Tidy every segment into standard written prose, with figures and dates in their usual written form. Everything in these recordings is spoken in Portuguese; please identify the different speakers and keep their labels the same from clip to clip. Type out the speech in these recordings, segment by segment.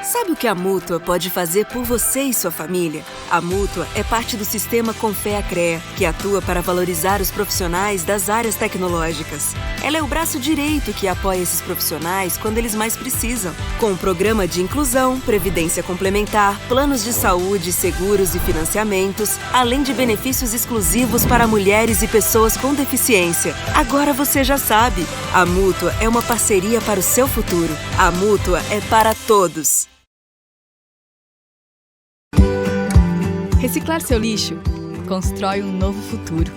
Speaker 1: Sabe o que a Mútua pode fazer por você e sua família? A Mútua é parte do sistema Confea-CREA, que atua para valorizar os profissionais das áreas tecnológicas. Ela é o braço direito que apoia esses profissionais quando eles mais precisam. Com um programa de inclusão, previdência complementar, planos de saúde, seguros e financiamentos, além de benefícios exclusivos para mulheres e pessoas com deficiência. Agora você já sabe, a Mútua é uma parceria para o seu futuro. A Mútua é para todos.
Speaker 2: Reciclar seu lixo constrói um novo futuro.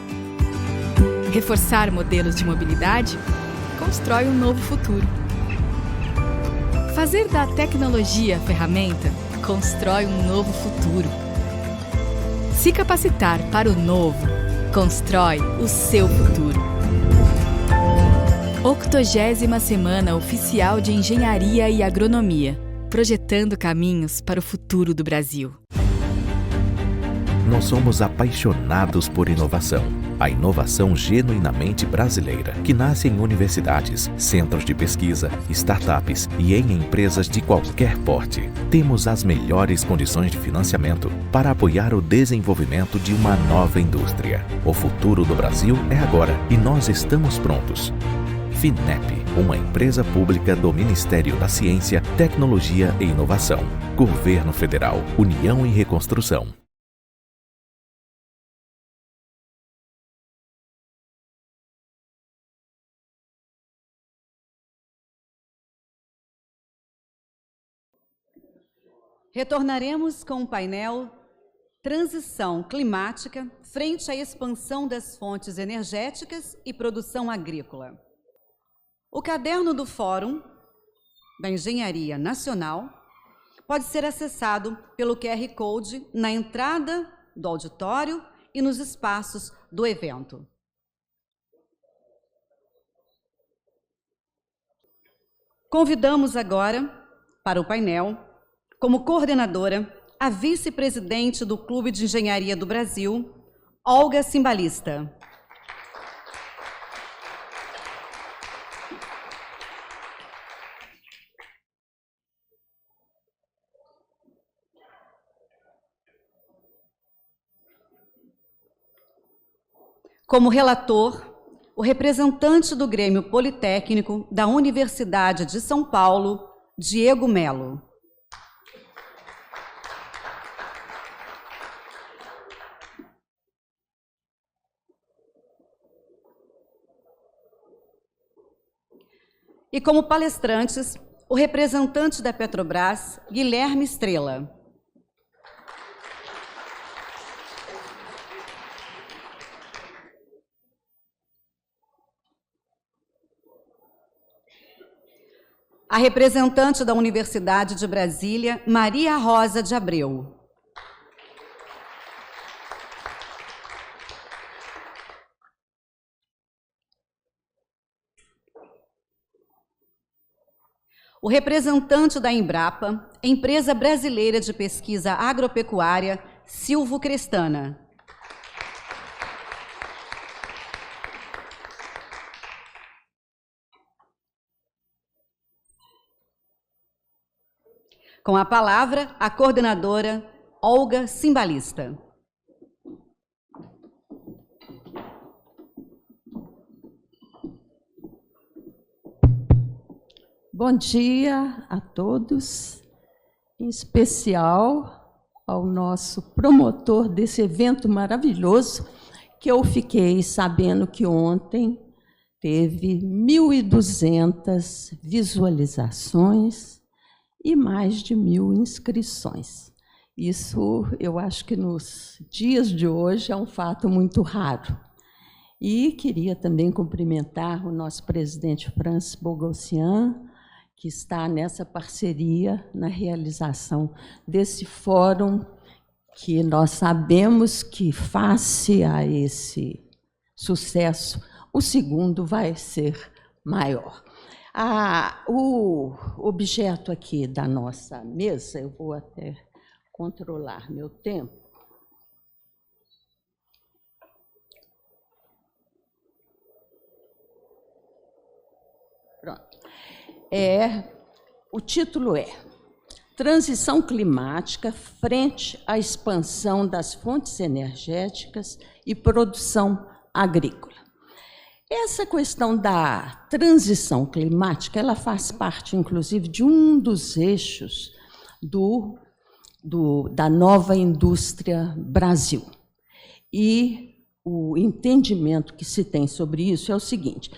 Speaker 2: Reforçar modelos de mobilidade constrói um novo futuro. Fazer da tecnologia ferramenta constrói um novo futuro. Se capacitar para o novo constrói o seu futuro. 80ª Semana Oficial de Engenharia e Agronomia, projetando caminhos para o futuro do Brasil.
Speaker 3: Nós somos apaixonados por inovação. A inovação genuinamente brasileira, que nasce em universidades, centros de pesquisa, startups e em empresas de qualquer porte. Temos as melhores condições de financiamento para apoiar o desenvolvimento de uma nova indústria. O futuro do Brasil é agora e nós estamos prontos. FINEP, uma empresa pública do Ministério da Ciência, Tecnologia e Inovação. Governo Federal, União e Reconstrução.
Speaker 4: Retornaremos com o painel Transição Climática frente à expansão das fontes energéticas e produção agrícola. O caderno do Fórum da Engenharia Nacional pode ser acessado pelo QR Code na entrada do auditório e nos espaços do evento. Convidamos agora para o painel, como coordenadora, a vice-presidente do Clube de Engenharia do Brasil, Olga Cimbalista. Como relator, o representante do Grêmio Politécnico da Universidade de São Paulo, Diego Melo. E como palestrantes, o representante da Petrobras, Guilherme Estrela. A representante da Universidade de Brasília, Maria Rosa de Abreu. O representante da Embrapa, Empresa Brasileira de Pesquisa Agropecuária, Silvio Crestana. Com a palavra, a coordenadora Olga Cimbalista.
Speaker 5: Bom dia a todos, em especial ao nosso promotor desse evento maravilhoso, que eu fiquei sabendo que ontem teve 1.200 visualizações e mais de 1.000 inscrições. Isso, eu acho que nos dias de hoje é um fato muito raro. E queria também cumprimentar o nosso presidente Francis Bogossian, que está nessa parceria na realização desse fórum, que nós sabemos que, face a esse sucesso, o segundo vai ser maior. O objeto aqui da nossa mesa, eu vou até controlar meu tempo. Pronto. O título é transição climática frente à expansão das fontes energéticas e produção agrícola. Essa questão da transição climática, ela faz parte, inclusive, de um dos eixos da nova indústria Brasil. E o entendimento que se tem sobre isso é o seguinte: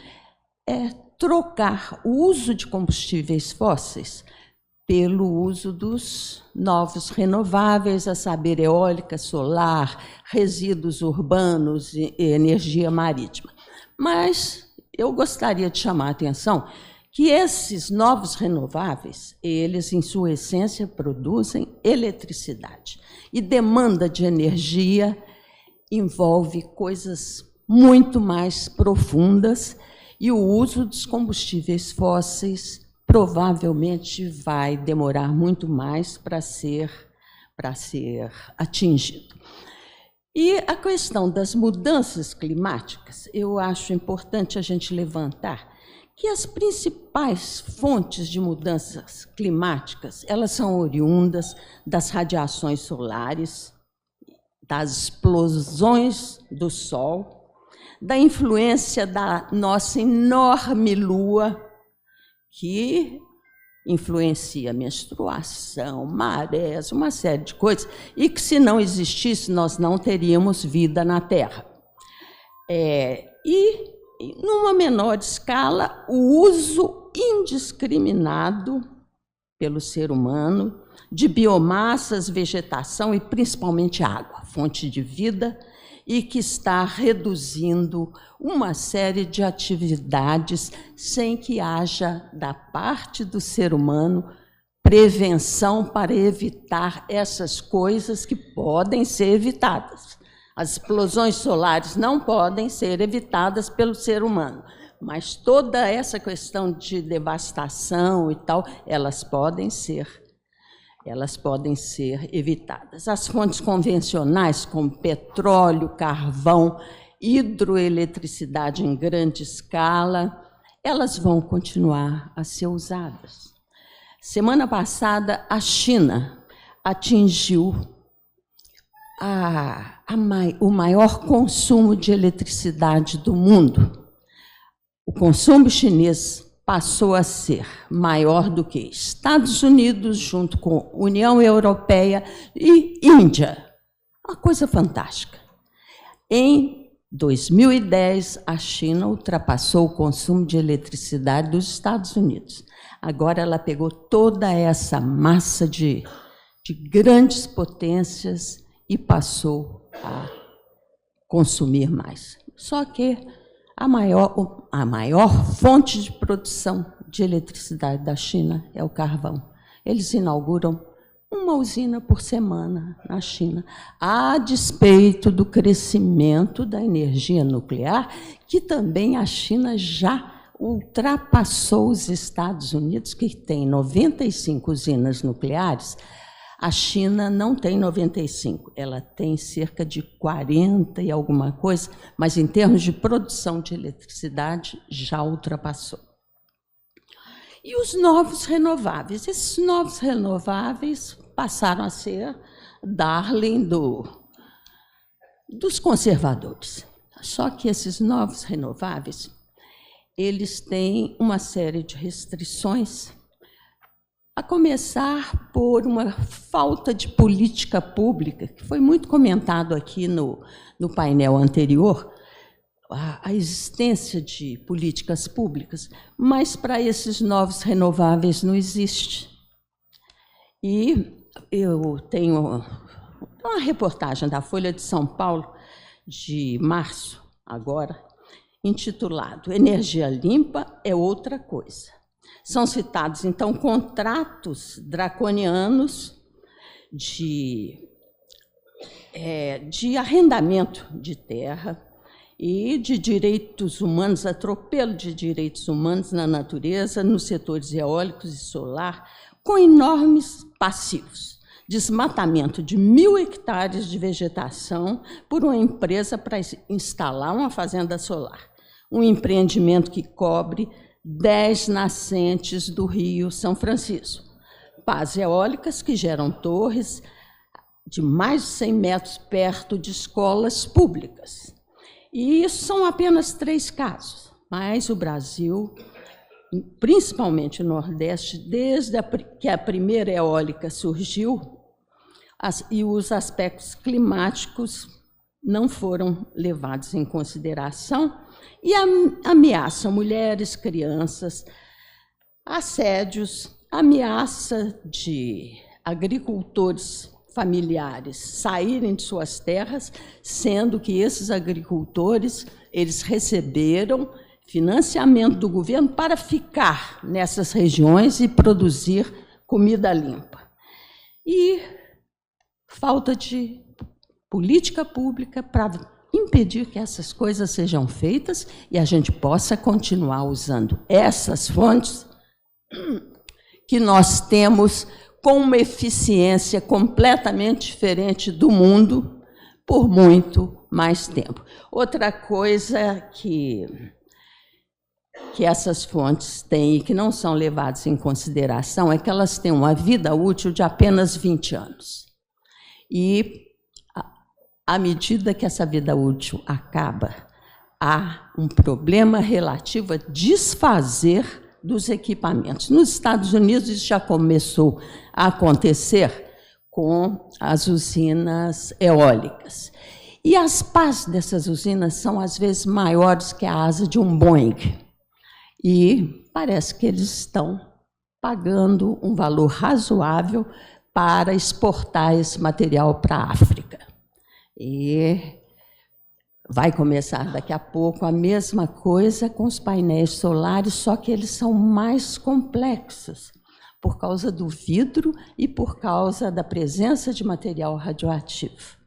Speaker 5: é trocar o uso de combustíveis fósseis pelo uso dos novos renováveis, a saber, eólica, solar, resíduos urbanos e energia marítima. Mas eu gostaria de chamar a atenção que esses novos renováveis, eles, em sua essência, produzem eletricidade. E demanda de energia envolve coisas muito mais profundas, e o uso dos combustíveis fósseis provavelmente vai demorar muito mais para ser atingido. E a questão das mudanças climáticas, eu acho importante a gente levantar que as principais fontes de mudanças climáticas, elas são oriundas das radiações solares, das explosões do Sol, da influência da nossa enorme Lua, que influencia a menstruação, marés, uma série de coisas, e que, se não existisse, nós não teríamos vida na Terra. E, numa menor escala, o uso indiscriminado pelo ser humano de biomassas, vegetação e, principalmente, água, fonte de vida, e que está reduzindo uma série de atividades sem que haja, da parte do ser humano, prevenção para evitar essas coisas que podem ser evitadas. As explosões solares não podem ser evitadas pelo ser humano, mas toda essa questão de devastação e tal, elas podem ser evitadas. As fontes convencionais, como petróleo, carvão, hidroeletricidade em grande escala, elas vão continuar a ser usadas. Semana passada, a China atingiu o maior consumo de eletricidade do mundo. O consumo chinês passou a ser maior do que Estados Unidos, junto com União Europeia e Índia. Uma coisa fantástica. Em 2010, a China ultrapassou o consumo de eletricidade dos Estados Unidos. Agora ela pegou toda essa massa de grandes potências e passou a consumir mais. Só que a maior fonte de produção de eletricidade da China é o carvão. Eles inauguram uma usina por semana na China, a despeito do crescimento da energia nuclear, que também a China já ultrapassou os Estados Unidos, que tem 95 usinas nucleares. A China não tem 95, ela tem cerca de 40 e alguma coisa, mas em termos de produção de eletricidade já ultrapassou. E os novos renováveis? Esses novos renováveis passaram a ser darling dos conservadores. Só que esses novos renováveis, eles têm uma série de restrições, a começar por uma falta de política pública, que foi muito comentado aqui no painel anterior, a existência de políticas públicas, mas para esses novos renováveis não existe. E eu tenho uma reportagem da Folha de São Paulo, de março, agora, intitulado "Energia limpa é outra coisa". São citados, então, contratos draconianos de arrendamento de terra e de direitos humanos, atropelo de direitos humanos na natureza, nos setores eólicos e solar, com enormes passivos. Desmatamento de 1.000 hectares de vegetação por uma empresa para instalar uma fazenda solar. Um empreendimento que cobre 10 nascentes do Rio São Francisco, pás eólicas que geram torres de mais de 100 metros perto de escolas públicas. E isso são apenas 3 casos, mas o Brasil, principalmente o Nordeste, desde que a primeira eólica surgiu, e os aspectos climáticos não foram levados em consideração e ameaçam mulheres, crianças, assédios, ameaça de agricultores familiares saírem de suas terras, sendo que esses agricultores eles receberam financiamento do governo para ficar nessas regiões e produzir comida limpa. E falta de política pública para impedir que essas coisas sejam feitas e a gente possa continuar usando essas fontes que nós temos com uma eficiência completamente diferente do mundo por muito mais tempo. Outra coisa que essas fontes têm e que não são levadas em consideração é que elas têm uma vida útil de apenas 20 anos. E, à medida que essa vida útil acaba, há um problema relativo a desfazer dos equipamentos. Nos Estados Unidos, isso já começou a acontecer com as usinas eólicas. E as pás dessas usinas são, às vezes, maiores que a asa de um Boeing. E parece que eles estão pagando um valor razoável para exportar esse material para a África. E vai começar daqui a pouco a mesma coisa com os painéis solares, só que eles são mais complexos, por causa do vidro e por causa da presença de material radioativo.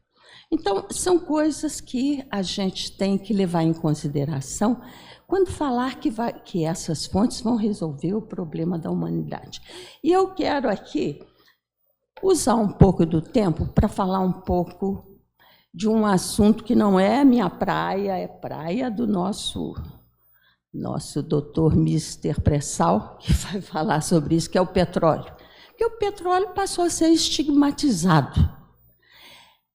Speaker 5: Então, são coisas que a gente tem que levar em consideração quando falar que essas fontes vão resolver o problema da humanidade. E eu quero aqui usar um pouco do tempo para falar um pouco de um assunto que não é minha praia, é praia do nosso doutor Mister Pressal, que vai falar sobre isso, que é o petróleo. Porque o petróleo passou a ser estigmatizado.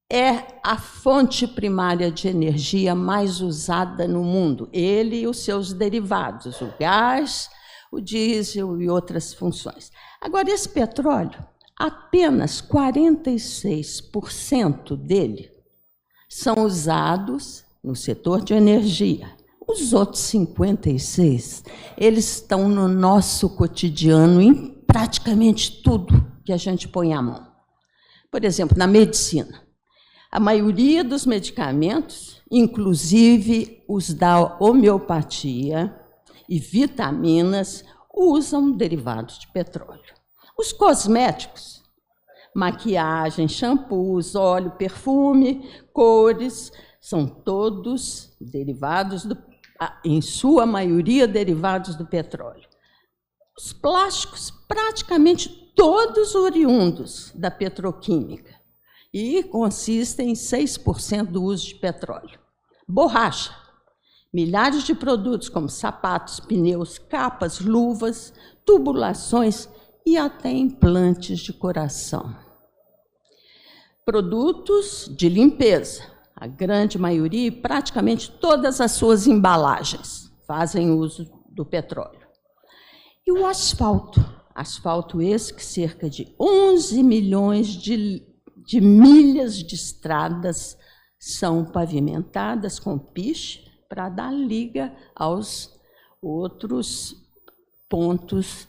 Speaker 5: É a fonte primária de energia mais usada no mundo, ele e os seus derivados, o gás, o diesel e outras funções. Agora, esse petróleo, apenas 46% dele são usados no setor de energia. Os outros 56%, eles estão no nosso cotidiano, em praticamente tudo que a gente põe à mão. Por exemplo, na medicina. A maioria dos medicamentos, inclusive os da homeopatia e vitaminas, usam derivados de petróleo. Os cosméticos, maquiagem, shampoos, óleo, perfume, cores, são todos derivados, em sua maioria, derivados do petróleo. Os plásticos, praticamente todos oriundos da petroquímica, e consistem em 6% do uso de petróleo. Borracha, milhares de produtos como sapatos, pneus, capas, luvas, tubulações e até implantes de coração. Produtos de limpeza, a grande maioria e praticamente todas as suas embalagens fazem uso do petróleo. E o asfalto esse que cerca de 11 milhões de milhas de estradas são pavimentadas com piche para dar liga aos outros pontos,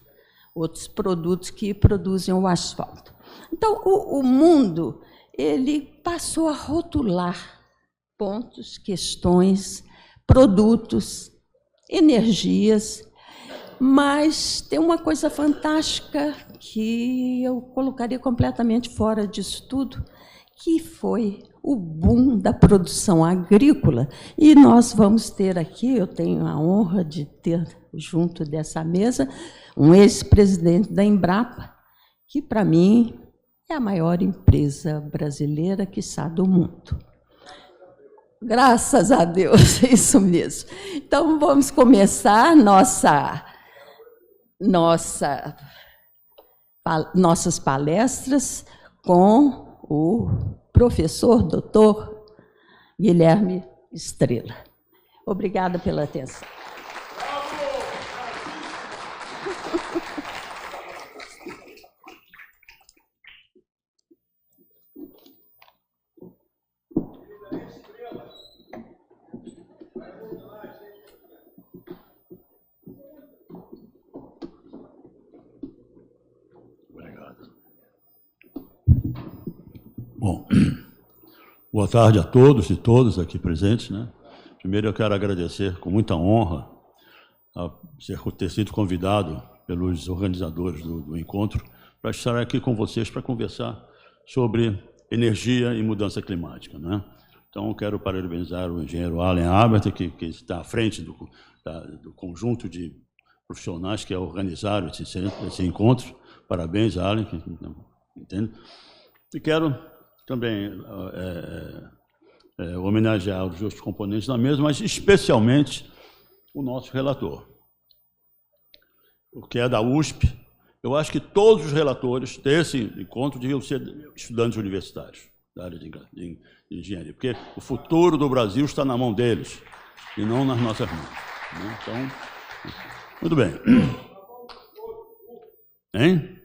Speaker 5: outros produtos que produzem o asfalto. Então, o mundo ele passou a rotular pontos, questões, produtos, energias, mas tem uma coisa fantástica que eu colocaria completamente fora disso tudo, que foi o boom da produção agrícola. E nós vamos ter aqui, eu tenho a honra de ter junto dessa mesa, um ex-presidente da Embrapa, que, para mim, é a maior empresa brasileira, quiçá do mundo. Graças a Deus, é isso mesmo. Então, vamos começar nossas palestras com o professor doutor Guilherme Estrela. Obrigada pela atenção.
Speaker 6: Bom, boa tarde a todos e todas aqui presentes, né? Primeiro eu quero agradecer com muita honra a ter sido convidado pelos organizadores do encontro para estar aqui com vocês para conversar sobre energia e mudança climática, né? Então, eu quero parabenizar o engenheiro Alan Albert, que está à frente do conjunto de profissionais que organizaram esse encontro. Parabéns, Alan, entende? E quero também homenagear os outros componentes da mesa, mas especialmente o nosso relator, o que é da USP. Eu acho que todos os relatores desse encontro deviam ser estudantes universitários da área de engenharia, porque o futuro do Brasil está na mão deles e não nas nossas mãos, né? Então, muito bem. Hein?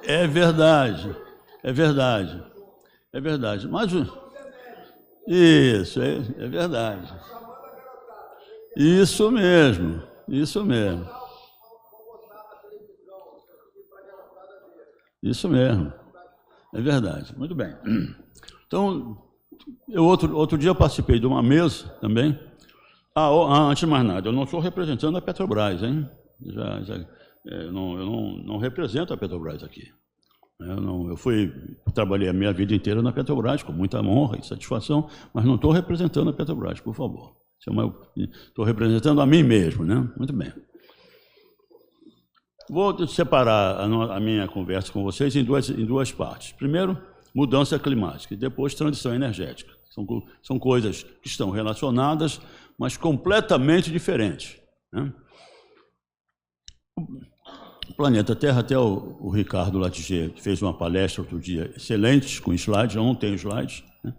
Speaker 6: É verdade, é verdade, é verdade. Mas isso é verdade. Isso mesmo, isso mesmo. Isso mesmo, é verdade. Muito bem. Então, eu outro dia eu participei de uma mesa também. Antes de mais nada, eu não estou representando a Petrobras, hein? Eu não represento a Petrobras aqui. Eu trabalhei a minha vida inteira na Petrobras, com muita honra e satisfação, mas não estou representando a Petrobras, por favor. Estou representando a mim mesmo, né? Muito bem. Vou separar a minha conversa com vocês em duas partes. Primeiro, mudança climática, e depois transição energética. São coisas que estão relacionadas, mas completamente diferentes, né? O planeta Terra, até o Ricardo Latiger fez uma palestra outro dia excelente, com slides, eu não tenho slides, né,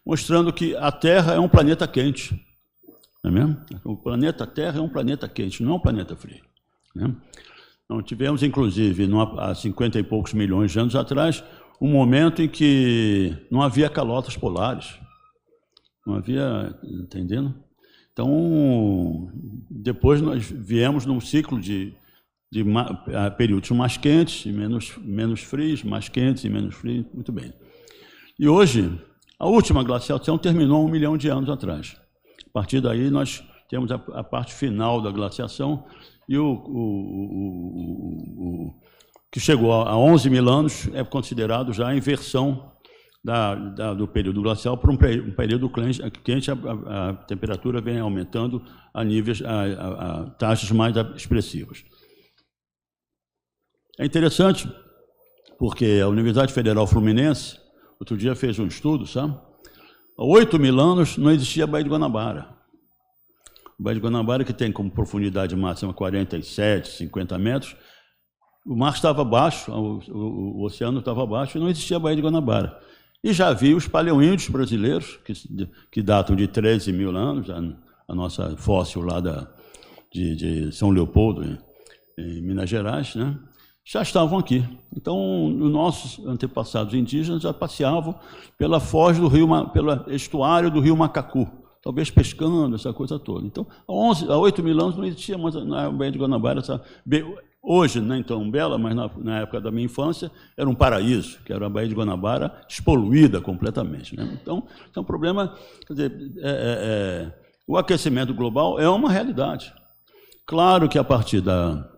Speaker 6: mostrando que a Terra é um planeta quente, não é mesmo? O planeta Terra é um planeta quente, não é um planeta frio, né? Então, tivemos, inclusive, há 50 e poucos milhões de anos atrás, um momento em que não havia calotas polares, não havia, entendendo? Então, depois nós viemos num ciclo de períodos mais quentes e menos frios, mais quentes e menos frios, muito bem. E hoje, a última glaciação terminou 1 milhão de anos atrás. A partir daí, nós temos a parte final da glaciação e o que chegou a 11 mil anos é considerado já a inversão do período glacial para um período quente, a temperatura vem aumentando a taxas mais expressivas. É interessante, porque a Universidade Federal Fluminense, outro dia fez um estudo, sabe? Há 8 mil anos não existia a Baía de Guanabara. A Baía de Guanabara, que tem como profundidade máxima 47, 50 metros, o mar estava baixo, o oceano estava baixo, e não existia a Baía de Guanabara. E já havia os paleoíndios brasileiros, que datam de 13 mil anos, a nossa fóssil lá de São Leopoldo, em Minas Gerais, né? Já estavam aqui. Então, os nossos antepassados indígenas já passeavam pela foz do rio, pelo estuário do rio Macacu, talvez pescando, essa coisa toda. Então, há 8 mil anos não existia mais na Baía de Guanabara. Hoje, nem tão bela, mas na época da minha infância, era um paraíso, que era a Baía de Guanabara despoluída completamente, né? Então, é um problema, quer dizer, o aquecimento global é uma realidade. Claro que a partir da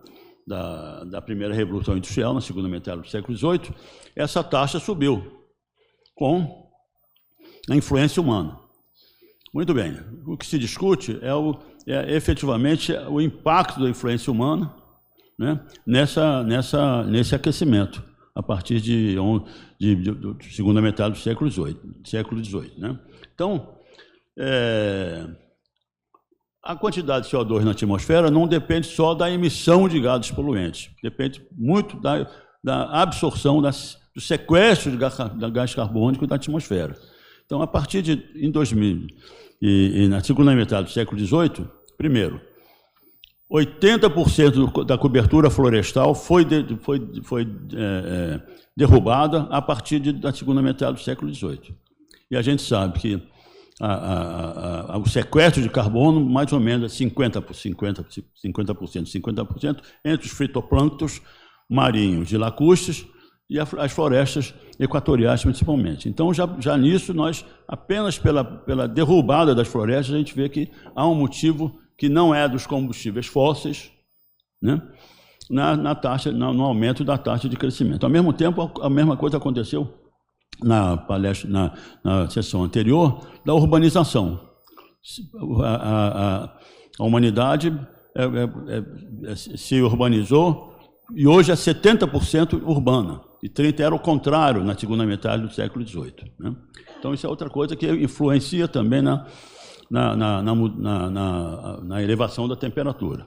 Speaker 6: primeira Revolução Industrial, na segunda metade do século XVIII, essa taxa subiu com a influência humana. Muito bem, o que se discute é efetivamente o impacto da influência humana, né, nesse aquecimento, a partir da segunda metade do século XVIII. Né? Então, a quantidade de CO2 na atmosfera não depende só da emissão de gases poluentes, depende muito da absorção, do sequestro de gás carbônico da atmosfera. Então, a partir de em 2000 e na segunda metade do século XVIII, primeiro, 80% da cobertura florestal foi derrubada a partir da segunda metade do século XVIII. E a gente sabe que o sequestro de carbono, mais ou menos, é 50% entre os fitoplânctons marinhos e lacustres e as florestas equatoriais, principalmente. Então, já nisso, nós, apenas pela derrubada das florestas, a gente vê que há um motivo que não é dos combustíveis fósseis, né, no aumento da taxa de crescimento. Ao mesmo tempo, a mesma coisa aconteceu na sessão anterior, da urbanização. A humanidade se urbanizou e hoje é 70% urbana, e 30% era o contrário na segunda metade do século XVIII. Né? Então, isso é outra coisa que influencia também na elevação da temperatura.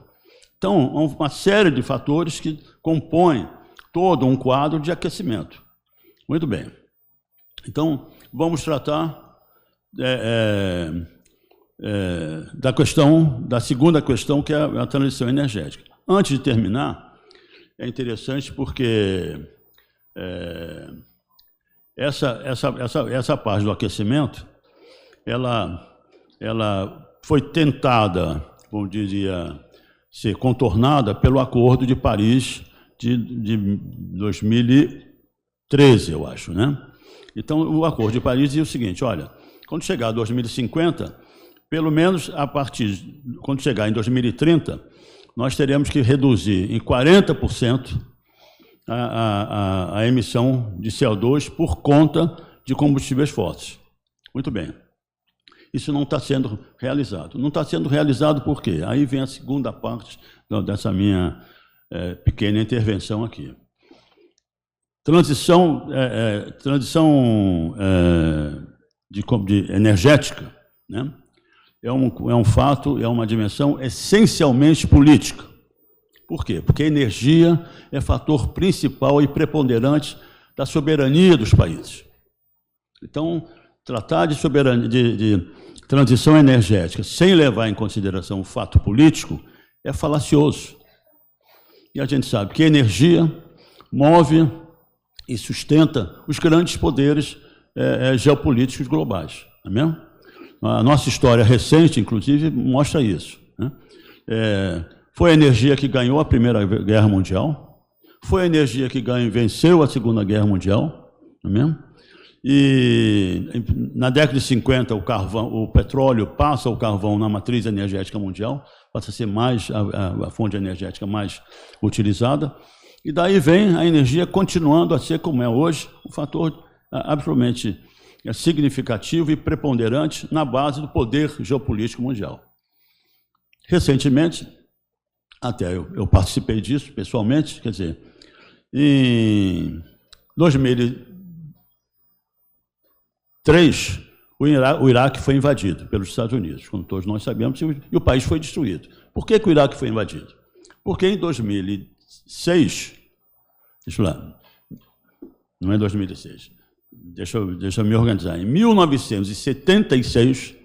Speaker 6: Então, há uma série de fatores que compõem todo um quadro de aquecimento. Muito bem. Então, vamos tratar da segunda questão, que é a transição energética. Antes de terminar, é interessante porque essa parte do aquecimento, ela foi tentada, como dizia, ser contornada pelo Acordo de Paris de 2013, eu acho, né? Então, o Acordo de Paris dizia o seguinte: olha, quando chegar a 2050, pelo menos quando chegar em 2030, nós teremos que reduzir em 40% a emissão de CO2 por conta de combustíveis fósseis. Muito bem. Isso não está sendo realizado. Não está sendo realizado por quê? Aí vem a segunda parte dessa minha pequena intervenção aqui. Transição energética, né? É um fato, é uma dimensão essencialmente política. Por quê? Porque a energia é fator principal e preponderante da soberania dos países. Então, tratar de transição energética sem levar em consideração o fato político é falacioso. E a gente sabe que a energia move e sustenta os grandes poderes geopolíticos globais, não é mesmo? A nossa história recente, inclusive, mostra isso, né? Foi a energia que ganhou a Primeira Guerra Mundial, foi a energia que venceu a Segunda Guerra Mundial, não é mesmo? E na década de 50, o petróleo passa o carvão na matriz energética mundial, passa a ser a fonte energética mais utilizada, e daí vem a energia continuando a ser, como é hoje, um fator absolutamente significativo e preponderante na base do poder geopolítico mundial. Recentemente, até eu participei disso pessoalmente, quer dizer, em 2003, o Iraque foi invadido pelos Estados Unidos, como todos nós sabemos, e o país foi destruído. Por que o Iraque foi invadido? Porque em 2006, deixa eu lá, não é 2006, deixa eu me organizar. Em 1976,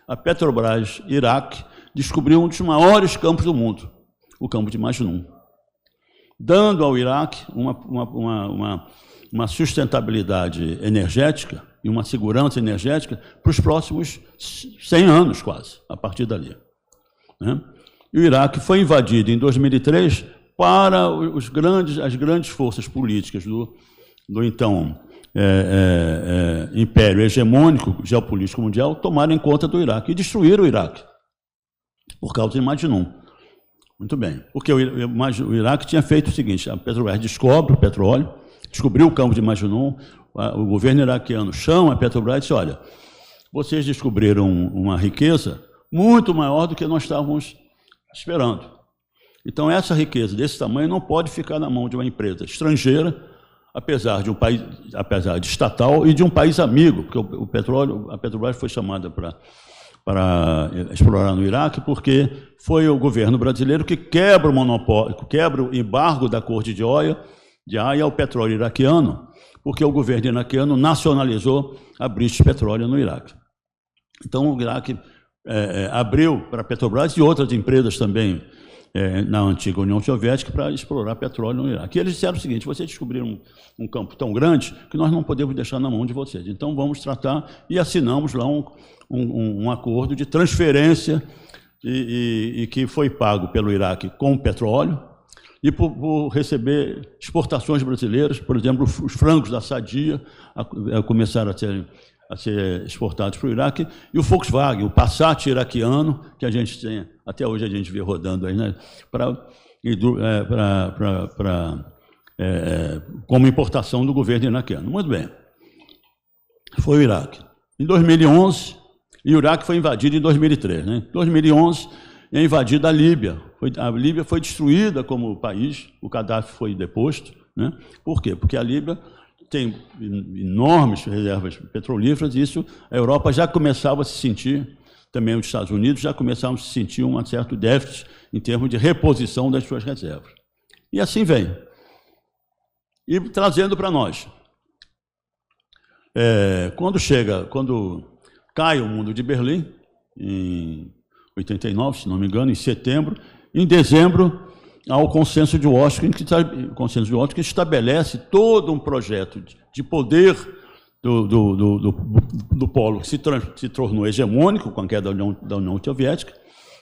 Speaker 6: a Petrobras Iraque descobriu um dos maiores campos do mundo, o campo de Majnun, dando ao Iraque uma sustentabilidade energética e uma segurança energética para os próximos 100 anos, quase, a partir dali, né? E o Iraque foi invadido em 2003 para as grandes forças políticas do então império hegemônico geopolítico mundial tomarem conta do Iraque e destruíram o Iraque por causa de Majnun. Muito bem, porque o Iraque tinha feito o seguinte: a Petrobras descobre o petróleo, descobriu o campo de Majnun, o governo iraquiano chama a Petrobras e diz: olha, vocês descobriram uma riqueza muito maior do que nós estávamos esperando. Então, essa riqueza desse tamanho não pode ficar na mão de uma empresa estrangeira, apesar de estatal e de um país amigo, porque a Petrobras foi chamada para para explorar no Iraque, porque foi o governo brasileiro que quebra o monopólio, quebra o embargo da Corte de Haia ao petróleo iraquiano, porque o governo iraquiano nacionalizou a British Petroleum no Iraque. Então, o Iraque abriu para a Petrobras e outras empresas também na antiga União Soviética para explorar petróleo no Iraque. E eles disseram o seguinte: vocês descobriram um campo tão grande que nós não podemos deixar na mão de vocês. Então, vamos tratar, e assinamos lá um acordo de transferência e que foi pago pelo Iraque com petróleo e por receber exportações brasileiras. Por exemplo, os frangos da Sadia começaram a ser exportados para o Iraque, e o Volkswagen, o Passat iraquiano, que a gente tem, até hoje a gente vê rodando aí, né, como importação do governo iraquiano. Muito bem. Foi o Iraque. Em 2011, e o Iraque foi invadido em 2003. Né? Em 2011, é invadida a Líbia. A Líbia foi destruída como país, o Gaddafi foi deposto. Né? Por quê? Porque a Líbia tem enormes reservas petrolíferas, e isso a Europa já começava a se sentir, também os Estados Unidos já começavam a se sentir um certo déficit em termos de reposição das suas reservas. E assim vem. E trazendo para nós. Quando cai o Muro de Berlim, em 89, se não me engano, em setembro, em dezembro, há o Consenso de Washington, que estabelece todo um projeto de poder do polo que se tornou hegemônico com a queda da União Soviética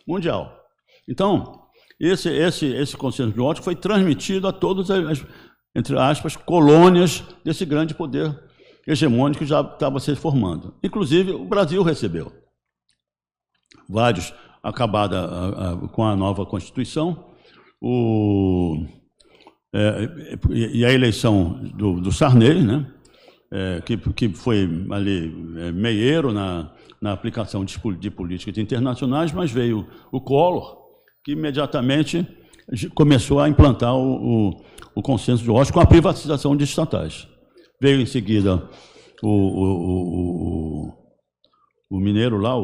Speaker 6: mundial. Então, esse Consenso de Washington foi transmitido a todas as, entre aspas, colônias desse grande poder hegemônico que já estava se formando. Inclusive, o Brasil recebeu. Vários, acabada com a nova Constituição, e a eleição do Sarney, né, que foi ali meieiro na aplicação de políticas internacionais, mas veio o Collor, que imediatamente começou a implantar o Consenso de Washington com a privatização de estatais. Veio em seguida o mineiro lá,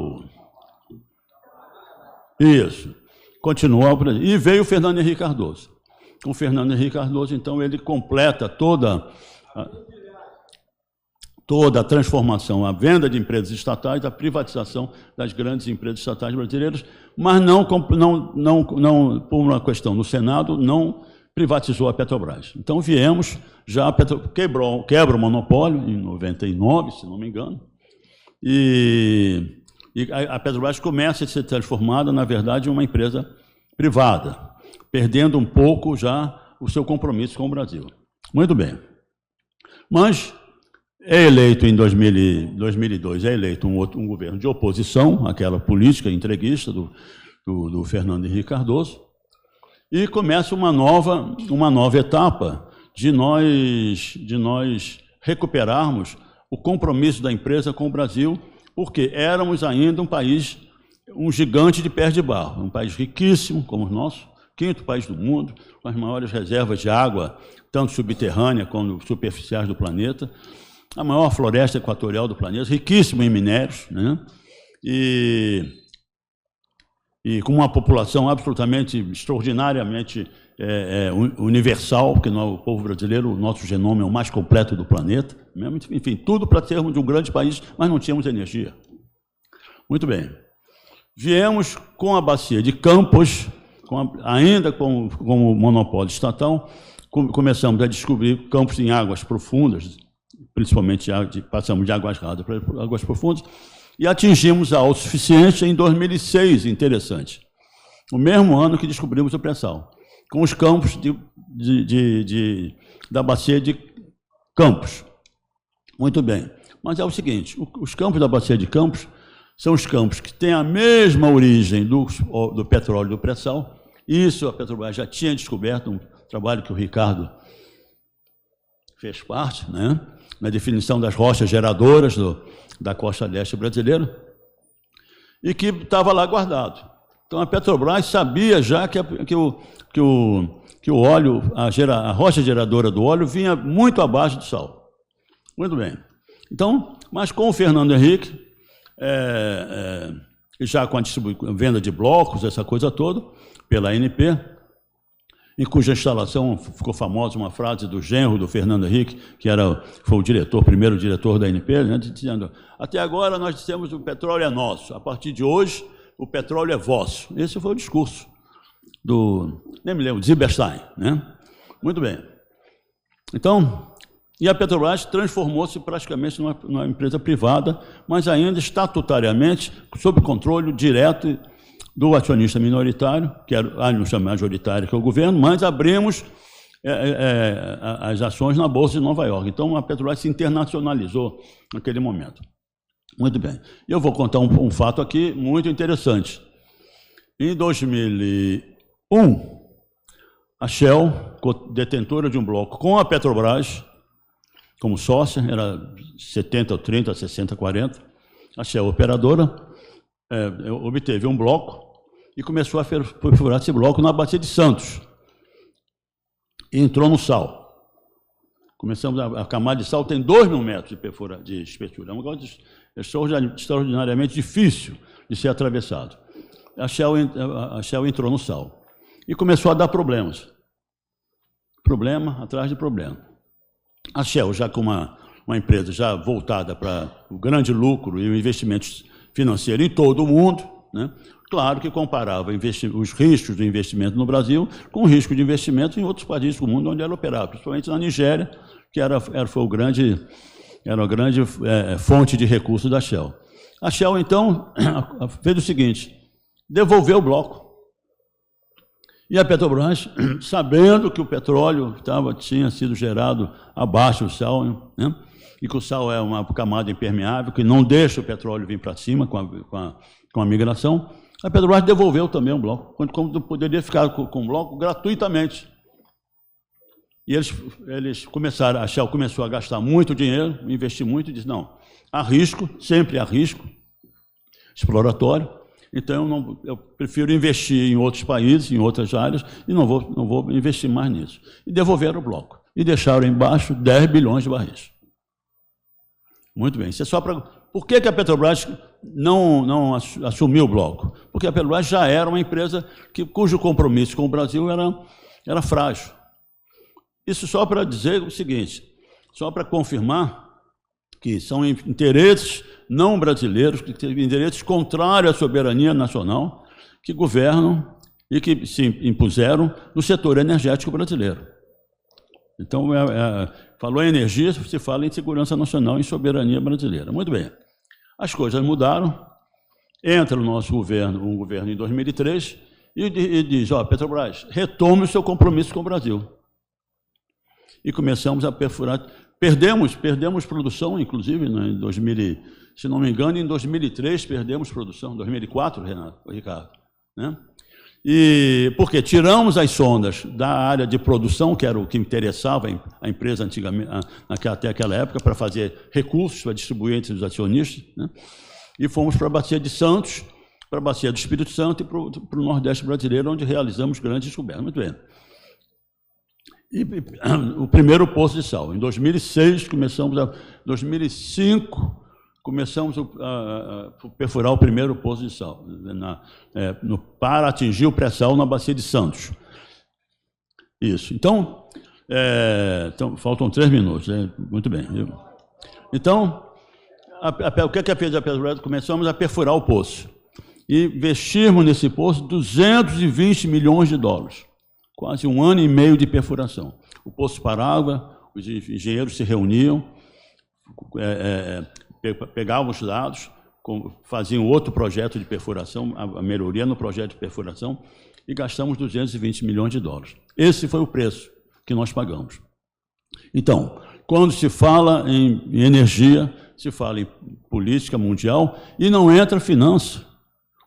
Speaker 6: Isso. Continuou, e veio o Fernando Henrique Cardoso. Com o Fernando Henrique Cardoso, então, ele completa toda a transformação, a venda de empresas estatais, a privatização das grandes empresas estatais brasileiras, mas não por uma questão no Senado, não privatizou a Petrobras. Então, viemos, já quebra o monopólio, em 99, se não me engano, e a Petrobras começa a ser transformada, na verdade, em uma empresa privada, perdendo um pouco já o seu compromisso com o Brasil. Muito bem. Mas é eleito em 2002, é eleito um governo de oposição, aquela política entreguista do Fernando Henrique Cardoso, e começa uma nova etapa de nós recuperarmos o compromisso da empresa com o Brasil, porque éramos ainda um gigante de pés de barro, um país riquíssimo como o nosso, quinto país do mundo, com as maiores reservas de água, tanto subterrânea como superficiais do planeta, a maior floresta equatorial do planeta, riquíssimo em minérios, né? E com uma população absolutamente, extraordinariamente universal, porque o povo brasileiro, o nosso genoma é o mais completo do planeta, mesmo, enfim, tudo para sermos um grande país, mas não tínhamos energia. Muito bem. Viemos com a bacia de Campos, ainda como monopólio estatal, começamos a descobrir campos em águas profundas, principalmente passamos de águas rasas para águas profundas, e atingimos a autossuficiência em 2006, interessante. O mesmo ano que descobrimos o pré-sal, com os campos da bacia de Campos. Muito bem. Mas é o seguinte, os campos da bacia de Campos são os campos que têm a mesma origem do petróleo do pré-sal. Isso a Petrobras já tinha descoberto, um trabalho que o Ricardo fez parte, né, na definição das rochas geradoras da costa leste brasileira, e que estava lá guardado. Então a Petrobras sabia já que o óleo, a rocha geradora do óleo vinha muito abaixo do sal. Muito bem. Então, mas com o Fernando Henrique, já com a venda de blocos, essa coisa toda, pela ANP, em cuja instalação ficou famosa uma frase do genro do Fernando Henrique, que foi o primeiro diretor da ANP, né, dizendo: até agora nós dissemos que o petróleo é nosso, a partir de hoje o petróleo é vosso. Esse foi o discurso nem me lembro, Zilberstein, né? Muito bem. Então, e a Petrobras transformou-se praticamente numa empresa privada, mas ainda estatutariamente sob controle direto do acionista minoritário, que era a majoritária, que é o governo, mas abrimos as ações na Bolsa de Nova York. Então, a Petrobras se internacionalizou naquele momento. Muito bem. Eu vou contar um fato aqui muito interessante. Em 2001, a Shell, detentora de um bloco com a Petrobras, como sócia, era 70, 30, 60, 40, a Shell operadora, obteve um bloco e começou a perfurar esse bloco na Bacia de Santos. E entrou no sal. Começamos a camada de sal tem 2.000 metros de espessura. É um negócio extraordinariamente difícil de ser atravessado. A Shell entrou no sal e começou a dar problemas. Problema atrás de problema. A Shell, já com uma empresa já voltada para o grande lucro e o investimento financeiro em todo o mundo, né? Claro que comparava os riscos do investimento no Brasil com o risco de investimento em outros países do mundo onde ela operava, principalmente na Nigéria, que era a grande fonte de recursos da Shell. A Shell, então, fez o seguinte: devolveu o bloco. E a Petrobras, sabendo que o petróleo tinha sido gerado abaixo do sal, né? E que o sal é uma camada impermeável, que não deixa o petróleo vir para cima com a migração, a Petrobras devolveu também um bloco, quando poderia ficar com o bloco gratuitamente. E eles começaram, a Shell começou a gastar muito dinheiro, investir muito, e disse: não, há risco, sempre há risco exploratório, então eu prefiro investir em outros países, em outras áreas, e não vou investir mais nisso. E devolveram o bloco. E deixaram embaixo 10 bilhões de barris. Muito bem. Isso é só para... Por que a Petrobras não assumiu o bloco? Porque a Petrobras já era uma empresa cujo compromisso com o Brasil era frágil. Isso só para dizer o seguinte, só para confirmar que são interesses não brasileiros, interesses contrários à soberania nacional, que governam e que se impuseram no setor energético brasileiro. Então, falou em energia, se fala em segurança nacional e em soberania brasileira. Muito bem. As coisas mudaram, entra o nosso governo, um governo em 2003, e diz: ó, Petrobras, retome o seu compromisso com o Brasil. E começamos a perfurar. Perdemos produção, inclusive, em 2000, se não me engano, em 2003 perdemos produção, 2004, Ricardo, né? E porque tiramos as sondas da área de produção, que era o que interessava a empresa antigamente, até aquela época, para fazer recursos, para distribuir entre os acionistas, né? E fomos para a Bacia de Santos, para a Bacia do Espírito Santo e para o Nordeste brasileiro, onde realizamos grandes descobertas. Muito bem. E o primeiro poço de sal. Em 2006, 2005, começamos a perfurar o primeiro poço de sal, para atingir o pré-sal na Bacia de Santos. Isso. Então, faltam 3 minutos. Muito bem. Então, o que fez a Petrobras? Começamos a perfurar o poço. E investimos nesse poço 220 milhões de dólares. Quase 1 ano e meio de perfuração. O poço parava, os engenheiros se reuniam, pegavam os dados, faziam outro projeto de perfuração, a melhoria no projeto de perfuração, e gastamos 220 milhões de dólares. Esse foi o preço que nós pagamos. Então, quando se fala em energia, se fala em política mundial, e não entra finança.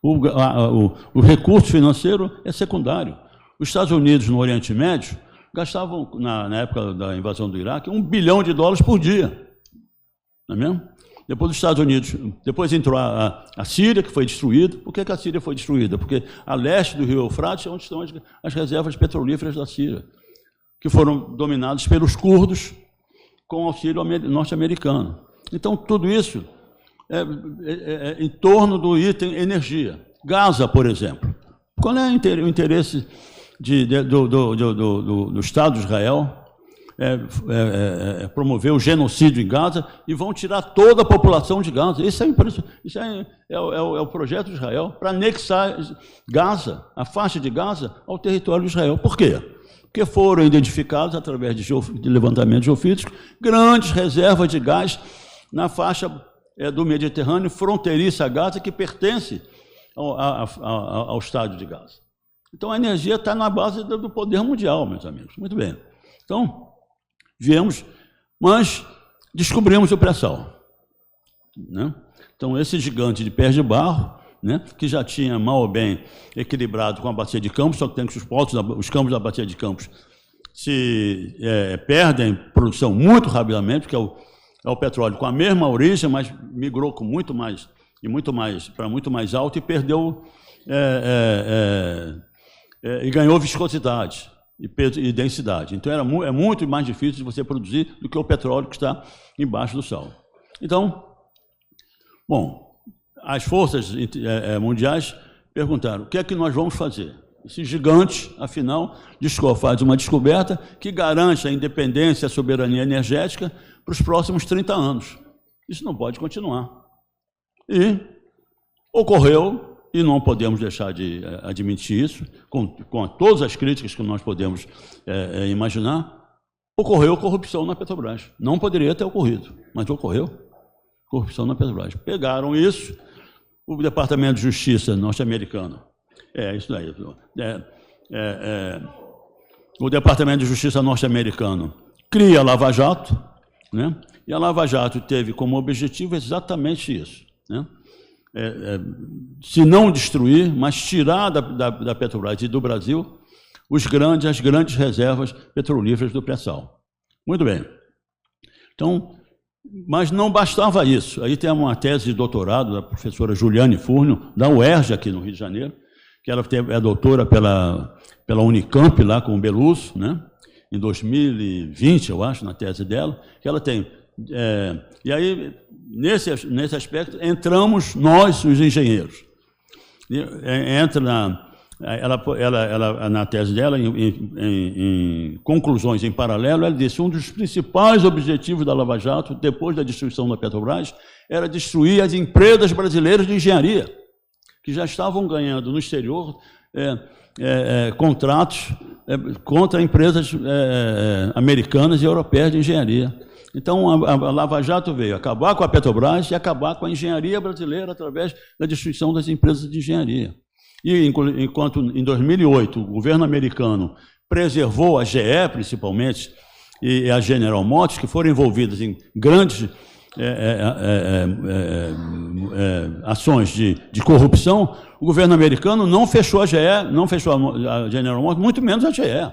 Speaker 6: O recurso financeiro é secundário. Os Estados Unidos, no Oriente Médio, gastavam, na época da invasão do Iraque, $1 bilhão por dia. Não é mesmo? Depois dos Estados Unidos, depois entrou a Síria, que foi destruída. Por que a Síria foi destruída? Porque a leste do rio Eufrates é onde estão as reservas petrolíferas da Síria, que foram dominadas pelos curdos com auxílio norte-americano. Então, tudo isso em torno do item energia. Gaza, por exemplo. Qual é o interesse do Estado de Israel? Promover o genocídio em Gaza e vão tirar toda a população de Gaza. Isso é o projeto de Israel para anexar Gaza, a faixa de Gaza, ao território de Israel. Por quê? Porque foram identificados, através de levantamento geofísico, grandes reservas de gás na faixa do Mediterrâneo, fronteiriça a Gaza, que pertence ao Estado de Gaza. Então, a energia está na base do poder mundial, meus amigos. Muito bem. Então, viemos, mas descobrimos o pré-sal, né? Então, esse gigante de pés de barro, né, que já tinha mal ou bem equilibrado com a bacia de Campos, só que tem que os campos da bacia de Campos se perdem produção muito rapidamente, porque é o petróleo com a mesma origem, mas migrou com para muito mais alto e perdeu e ganhou viscosidade e densidade. Então, é muito mais difícil de você produzir do que o petróleo que está embaixo do solo. Então, bom, as forças mundiais perguntaram: o que é que nós vamos fazer? Esse gigante, afinal, faz uma descoberta que garante a independência e a soberania energética para os próximos 30 anos. Isso não pode continuar. E ocorreu, e não podemos deixar de admitir isso, com todas as críticas que nós podemos imaginar, ocorreu corrupção na Petrobras. Não poderia ter ocorrido, mas ocorreu corrupção na Petrobras. Pegaram isso, o Departamento de Justiça norte-americano, isso daí, o Departamento de Justiça norte-americano cria a Lava Jato, né? E a Lava Jato teve como objetivo exatamente isso, né? Se não destruir, mas tirar da Petrobras e do Brasil as grandes reservas petrolíferas do pré-sal. Muito bem. Então, mas não bastava isso. Aí tem uma tese de doutorado da professora Juliane Furno, da UERJ, aqui no Rio de Janeiro, que ela é doutora pela Unicamp, lá com o Beluso, né? Em 2020, eu acho, na tese dela, que ela tem... e aí, nesse aspecto, entramos nós, os engenheiros. Entra na tese dela, em conclusões em paralelo, ela disse: um dos principais objetivos da Lava Jato, depois da destruição da Petrobras, era destruir as empresas brasileiras de engenharia, que já estavam ganhando no exterior contratos contra empresas americanas e europeias de engenharia. Então, a Lava Jato veio acabar com a Petrobras e acabar com a engenharia brasileira através da destruição das empresas de engenharia. E enquanto, em 2008, o governo americano preservou a GE, principalmente, e a General Motors, que foram envolvidas em grandes ações de corrupção, o governo americano não fechou a GE, não fechou a General Motors, muito menos a GE.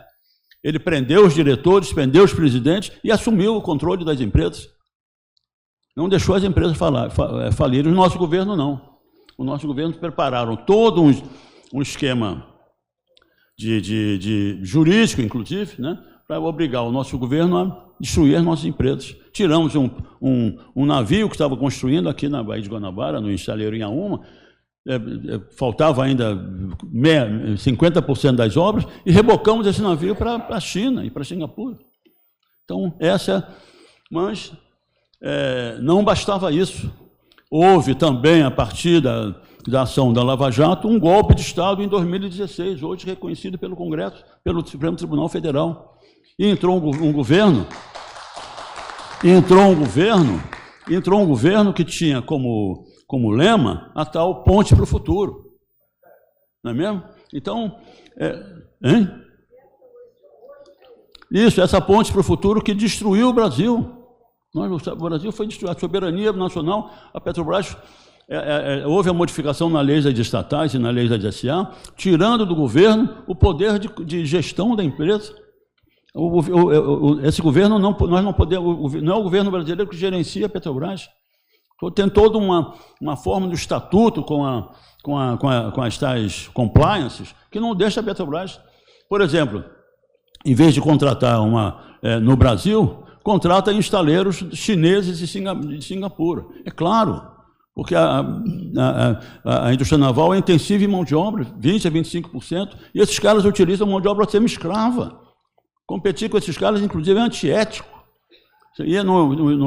Speaker 6: Ele prendeu os diretores, prendeu os presidentes e assumiu o controle das empresas. Não deixou as empresas falirem. O nosso governo não. O nosso governo prepararam todo um esquema de jurídico, inclusive, né, para obrigar o nosso governo a destruir as nossas empresas. Tiramos um navio que estava construindo aqui na Baía de Guanabara, no estaleiro Inhaúma, faltava ainda 50% das obras, e rebocamos esse navio para a China e para Singapura. Então, mas não bastava isso. Houve também, a partir da ação da Lava Jato, um golpe de Estado em 2016, hoje reconhecido pelo Congresso, pelo Supremo Tribunal Federal. E entrou um governo que tinha como lema a tal ponte para o futuro. Não é mesmo? Então, isso, essa ponte para o futuro que destruiu o Brasil. O Brasil foi destruído, a soberania nacional, a Petrobras, houve a modificação na lei das estatais e na lei das SA, tirando do governo o poder de gestão da empresa. Esse governo, nós não podemos, não é o governo brasileiro que gerencia a Petrobras. Tem toda uma forma do estatuto com as tais compliances que não deixa a Petrobras. Por exemplo, em vez de contratar no Brasil, contrata em estaleiros chineses de Singapura. É claro, porque a indústria naval é intensiva em mão de obra, 20% a 25%, e esses caras utilizam mão de obra semi-escrava. Competir com esses caras, inclusive, é antiético. Você ia num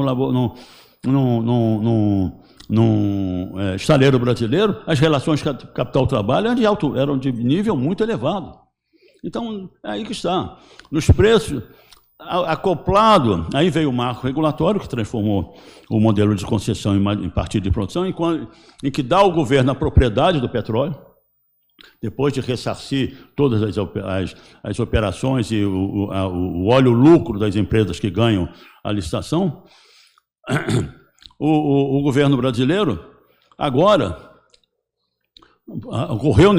Speaker 6: estaleiro brasileiro, as relações capital-trabalho eram de nível muito elevado. Então, é aí que está. Nos preços, acoplado, aí veio o marco regulatório, que transformou o modelo de concessão em partido de produção, em que dá ao governo a propriedade do petróleo, depois de ressarcir todas as operações e o óleo lucro das empresas que ganham a licitação, o governo brasileiro, agora, ocorreu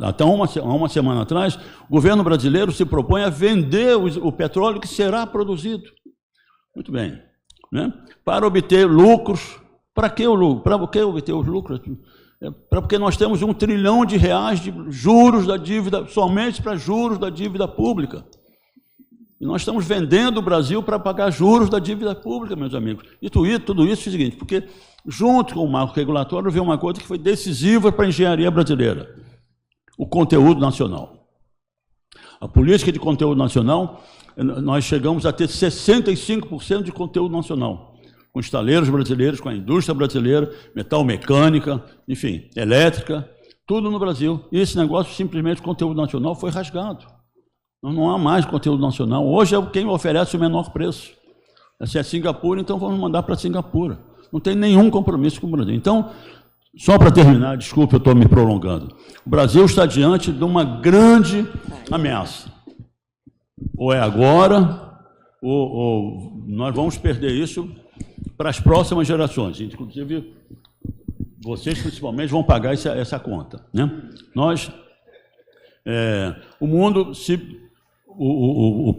Speaker 6: até uma semana atrás, o governo brasileiro se propõe a vender o petróleo que será produzido. Muito bem. Né? Para obter lucros. Para que obter os lucros? Porque nós temos R$1 trilhão de juros da dívida, somente para juros da dívida pública. E nós estamos vendendo o Brasil para pagar juros da dívida pública, meus amigos. E tudo isso é o seguinte, porque junto com o marco regulatório veio uma coisa que foi decisiva para a engenharia brasileira: o conteúdo nacional. A política de conteúdo nacional, nós chegamos a ter 65% de conteúdo nacional, com estaleiros brasileiros, com a indústria brasileira, metal mecânica, enfim, elétrica, tudo no Brasil. E esse negócio, simplesmente, conteúdo nacional, foi rasgado. Não há mais conteúdo nacional. Hoje é quem oferece o menor preço. Se é Singapura, então vamos mandar para Singapura. Não tem nenhum compromisso com o Brasil. Então, só para terminar, desculpe, eu estou me prolongando. O Brasil está diante de uma grande ameaça. Ou é agora, ou nós vamos perder isso para as próximas gerações. Inclusive, vocês principalmente vão pagar essa conta. Né? O mundo o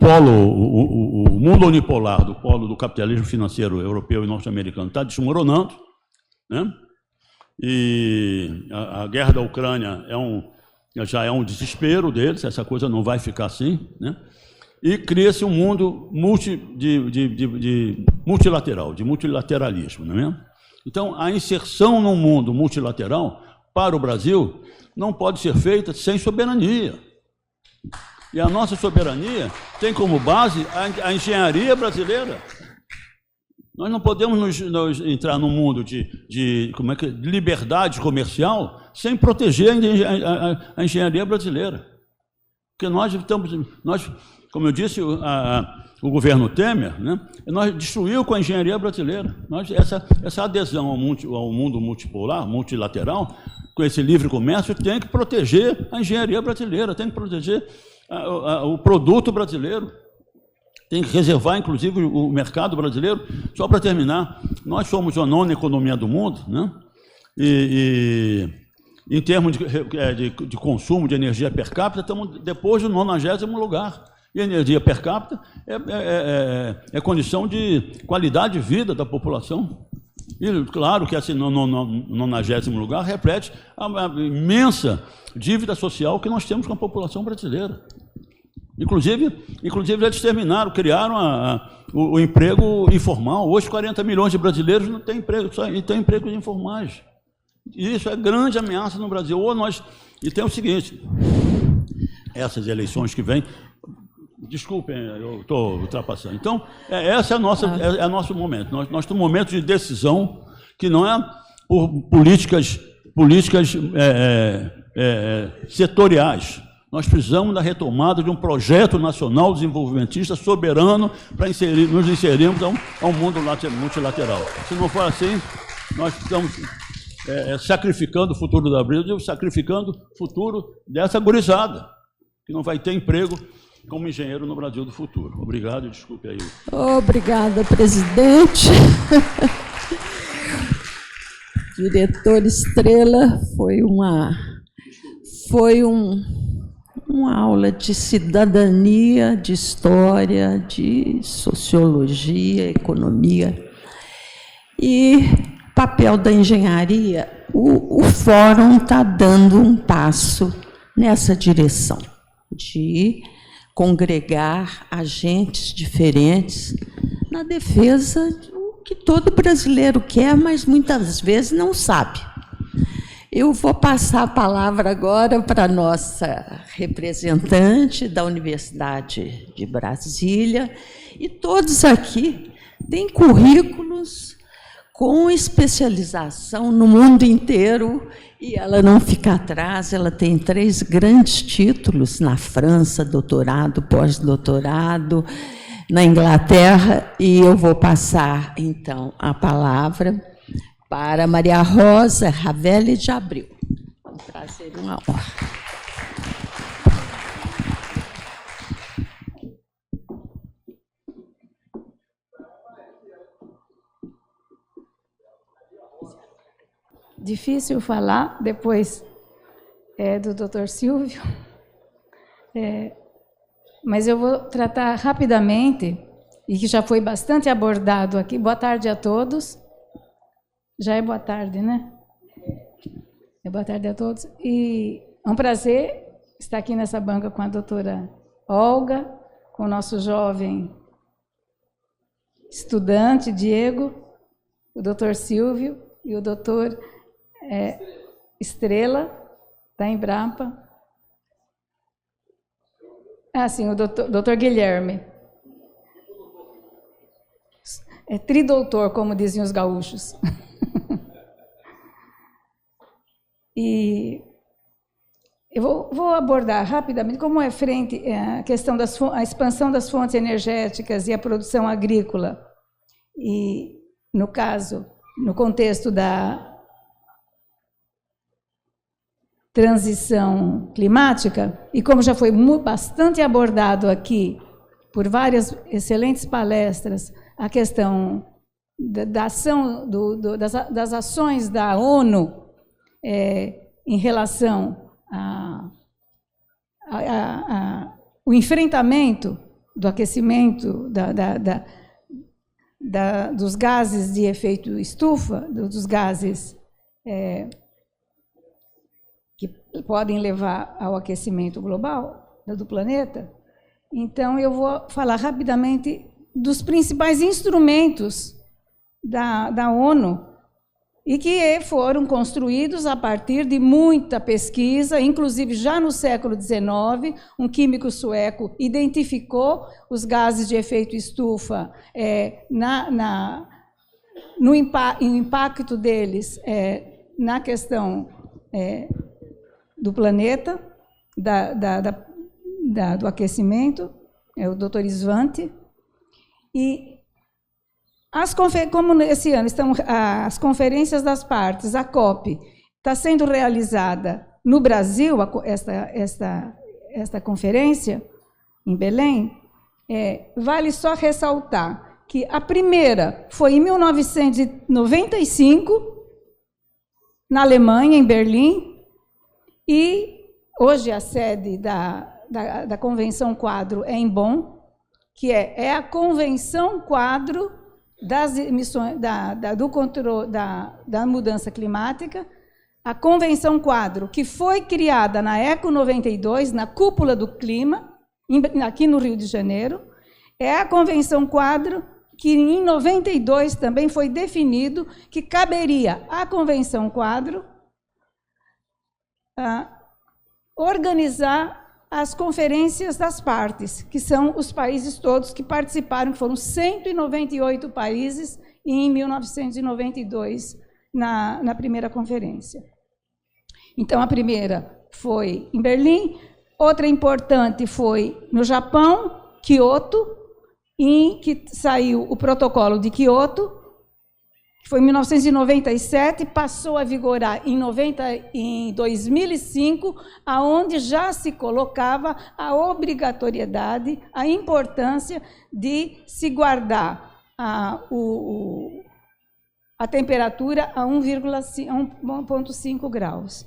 Speaker 6: mundo unipolar do polo do capitalismo financeiro europeu e norte-americano está desmoronando, né? E a guerra da Ucrânia já é um desespero deles, essa coisa não vai ficar assim, né? E cria-se um mundo multilateral, de multilateralismo, não é mesmo? Então, a inserção num mundo multilateral para o Brasil não pode ser feita sem soberania. E a nossa soberania tem como base a engenharia brasileira. Nós não podemos entrar num mundo de liberdade comercial sem proteger a engenharia brasileira. Porque nós, como eu disse, o governo Temer, né, nós destruiu com a engenharia brasileira. Essa adesão ao mundo multipolar, multilateral, com esse livre comércio, tem que proteger a engenharia brasileira, tem que proteger o produto brasileiro, tem que reservar, inclusive, o mercado brasileiro. Só para terminar, nós somos a 9ª economia do mundo, né? E em termos de consumo de energia per capita, estamos depois do 90º lugar. E a energia per capita é condição de qualidade de vida da população. E claro que esse 90º lugar reflete a imensa dívida social que nós temos com a população brasileira. Inclusive eles criaram o emprego informal. Hoje 40 milhões de brasileiros não têm emprego, e têm empregos informais. E isso é grande ameaça no Brasil. E tem o seguinte, essas eleições que vêm, desculpem, eu estou ultrapassando. Então, esse é nosso momento. Nós estamos num momento de decisão que não é por políticas setoriais. Nós precisamos da retomada de um projeto nacional desenvolvimentista soberano para nos inserirmos a um mundo multilateral. Se não for assim, nós estamos sacrificando o futuro da Brasil, sacrificando o futuro dessa gurizada, que não vai ter emprego como engenheiro no Brasil do futuro. Obrigado e desculpe aí.
Speaker 5: Obrigada, presidente. Diretor Estrela, foi uma aula de cidadania, de história, de sociologia, economia. E papel da engenharia, o fórum está dando um passo nessa direção, de congregar agentes diferentes na defesa do que todo brasileiro quer, mas muitas vezes não sabe. Eu vou passar a palavra agora para a nossa representante da Universidade de Brasília, e todos aqui têm currículos com especialização no mundo inteiro, e ela não fica atrás, ela tem 3 grandes títulos na França, doutorado, pós-doutorado, na Inglaterra, e eu vou passar, então, a palavra para Maria Rosa Ravelli de Abreu. É um prazer e uma honra.
Speaker 7: Difícil falar depois do Dr. Silvio, mas eu vou tratar rapidamente, e que já foi bastante abordado aqui. Boa tarde a todos. Já é boa tarde, né? É boa tarde a todos. E é um prazer estar aqui nessa banca com a doutora Olga, com o nosso jovem estudante, Diego, o doutor Silvio e o doutor Estrela, da Embrapa. Sim, o doutor Guilherme. É tridoutor, como diziam os gaúchos. E eu vou abordar rapidamente como é frente a questão a expansão das fontes energéticas e a produção agrícola. E, no caso, no contexto da transição climática, e como já foi bastante abordado aqui por várias excelentes palestras, a questão da ação, das ações da ONU em relação ao enfrentamento do aquecimento dos gases de efeito estufa, dos gases que podem levar ao aquecimento global do planeta. Então, eu vou falar rapidamente dos principais instrumentos da ONU, e que foram construídos a partir de muita pesquisa, inclusive já no século XIX, um químico sueco identificou os gases de efeito estufa, no impacto deles na questão do planeta, do aquecimento, o Dr. Svante. E como esse ano estão as conferências das partes, a COP, está sendo realizada no Brasil, esta conferência, em Belém, vale só ressaltar que a primeira foi em 1995, na Alemanha, em Berlim, e hoje a sede da Convenção Quadro é em Bonn, que é a Convenção Quadro das emissões, do controle da mudança climática, a Convenção Quadro, que foi criada na ECO 92, na Cúpula do Clima, aqui no Rio de Janeiro, é a Convenção Quadro que em 92 também foi definido que caberia à Convenção Quadro organizar as conferências das partes, que são os países todos que participaram, que foram 198 países em 1992, na primeira conferência. Então, a primeira foi em Berlim, outra importante foi no Japão, Kyoto, em que saiu o protocolo de Kyoto, que foi em 1997, passou a vigorar em 2005, aonde já se colocava a obrigatoriedade, a importância de se guardar a temperatura a 1,5 graus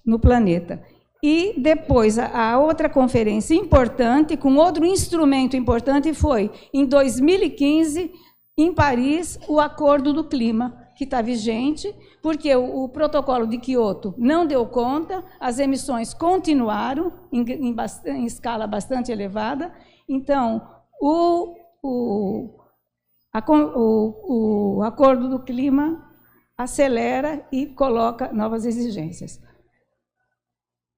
Speaker 7: no planeta. E depois, a outra conferência importante, com outro instrumento importante, foi em 2015, em Paris, o Acordo do Clima, que está vigente, porque o protocolo de Kyoto não deu conta, as emissões continuaram em escala bastante elevada. Então, o Acordo do Clima acelera e coloca novas exigências.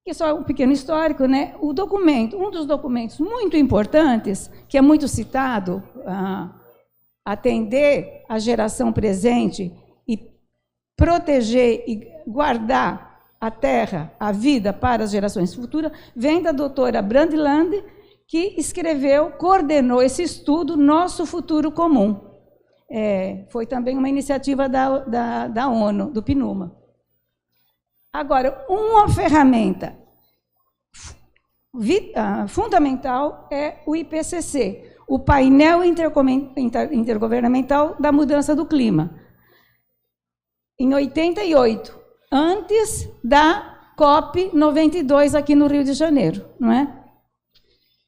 Speaker 7: E só um pequeno histórico, né? O documento, um dos documentos muito importantes, que é muito citado, atender a geração presente e proteger e guardar a terra, a vida para as gerações futuras, vem da doutora Brundtland, que escreveu, coordenou esse estudo, Nosso Futuro Comum. Foi também uma iniciativa da ONU, do PNUMA. Agora, uma ferramenta fundamental é o IPCC, o Painel Intergovernamental da Mudança do Clima. Em 88, antes da COP92 aqui no Rio de Janeiro, não é?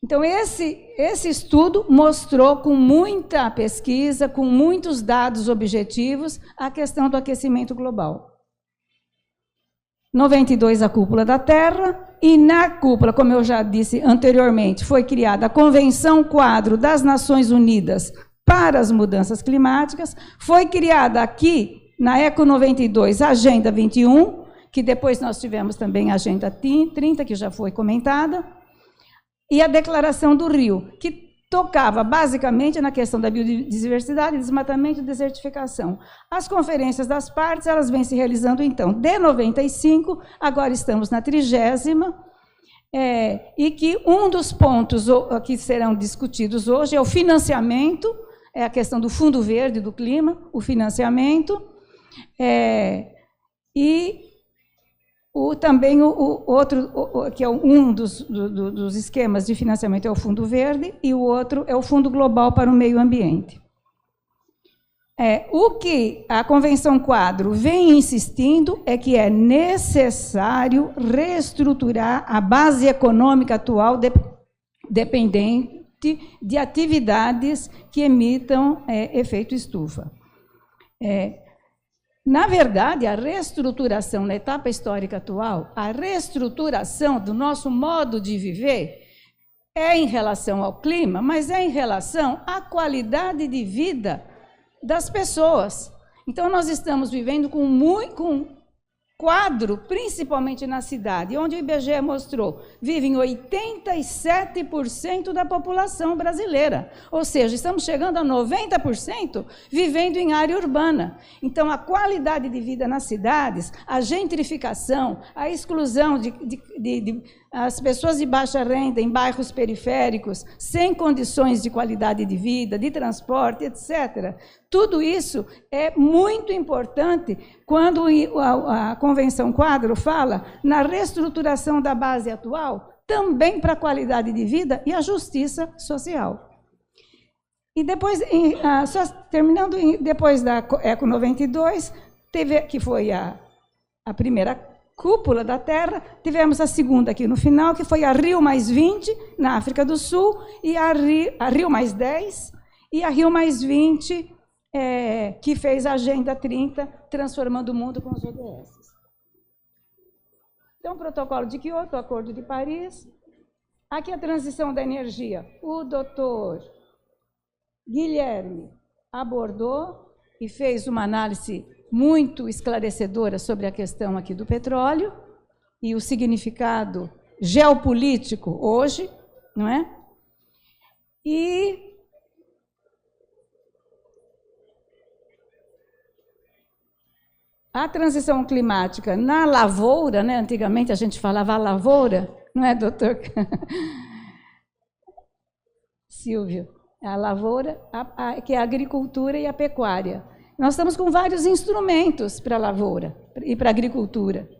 Speaker 7: Então, esse estudo mostrou com muita pesquisa, com muitos dados objetivos, a questão do aquecimento global. 92, a cúpula da Terra, e na cúpula, como eu já disse anteriormente, foi criada a Convenção Quadro das Nações Unidas para as Mudanças Climáticas, foi criada aqui, na ECO 92, a Agenda 21, que depois nós tivemos também a Agenda 30, que já foi comentada, e a Declaração do Rio, que tocava basicamente na questão da biodiversidade, desmatamento e desertificação. As conferências das partes, elas vêm se realizando, então, de 95, agora estamos na 30ª, e que um dos pontos que serão discutidos hoje é o financiamento, é a questão do Fundo Verde do Clima, o financiamento, e também o outro, que é um dos esquemas de financiamento, é o Fundo Verde, e o outro é o Fundo Global para o Meio Ambiente. O que a Convenção Quadro vem insistindo é que é necessário reestruturar a base econômica atual dependente de atividades que emitam efeito estufa. Na verdade, a reestruturação na etapa histórica atual, a reestruturação do nosso modo de viver é em relação ao clima, mas é em relação à qualidade de vida das pessoas. Então, nós estamos vivendo com um quadro, principalmente na cidade, onde o IBGE mostrou, vivem 87% da população brasileira. Ou seja, estamos chegando a 90% vivendo em área urbana. Então, a qualidade de vida nas cidades, a gentrificação, a exclusão de as pessoas de baixa renda em bairros periféricos, sem condições de qualidade de vida, de transporte, etc. Tudo isso é muito importante quando a Convenção Quadro fala na reestruturação da base atual, também para a qualidade de vida e a justiça social. E depois, terminando, depois da ECO 92, que foi a primeira cúpula da Terra, tivemos a segunda aqui no final, que foi a Rio+20, na África do Sul, e a Rio+10, e a Rio+20, que fez a Agenda 30, transformando o mundo com os ODS. Então, o Protocolo de Kyoto, o Acordo de Paris, aqui a transição da energia. O doutor Guilherme abordou e fez uma análise muito esclarecedora sobre a questão aqui do petróleo e o significado geopolítico hoje, não é? E a transição climática na lavoura, né? Antigamente a gente falava a lavoura, não é, doutor Silvio? A lavoura, que é a agricultura e a pecuária. Nós estamos com vários instrumentos para a lavoura e para a agricultura.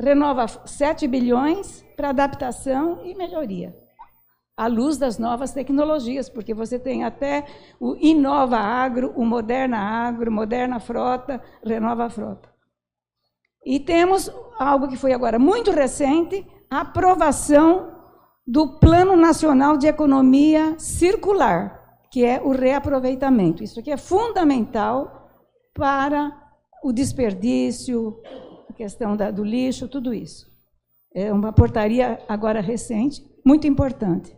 Speaker 7: Renova 7 bilhões para adaptação e melhoria, à luz das novas tecnologias, porque você tem até o Inova Agro, o Moderna Agro, Moderna Frota, Renova Frota. E temos algo que foi agora muito recente, a aprovação do Plano Nacional de Economia Circular, que é o reaproveitamento. Isso aqui é fundamental para o desperdício, a questão do lixo, tudo isso. É uma portaria agora recente, muito importante.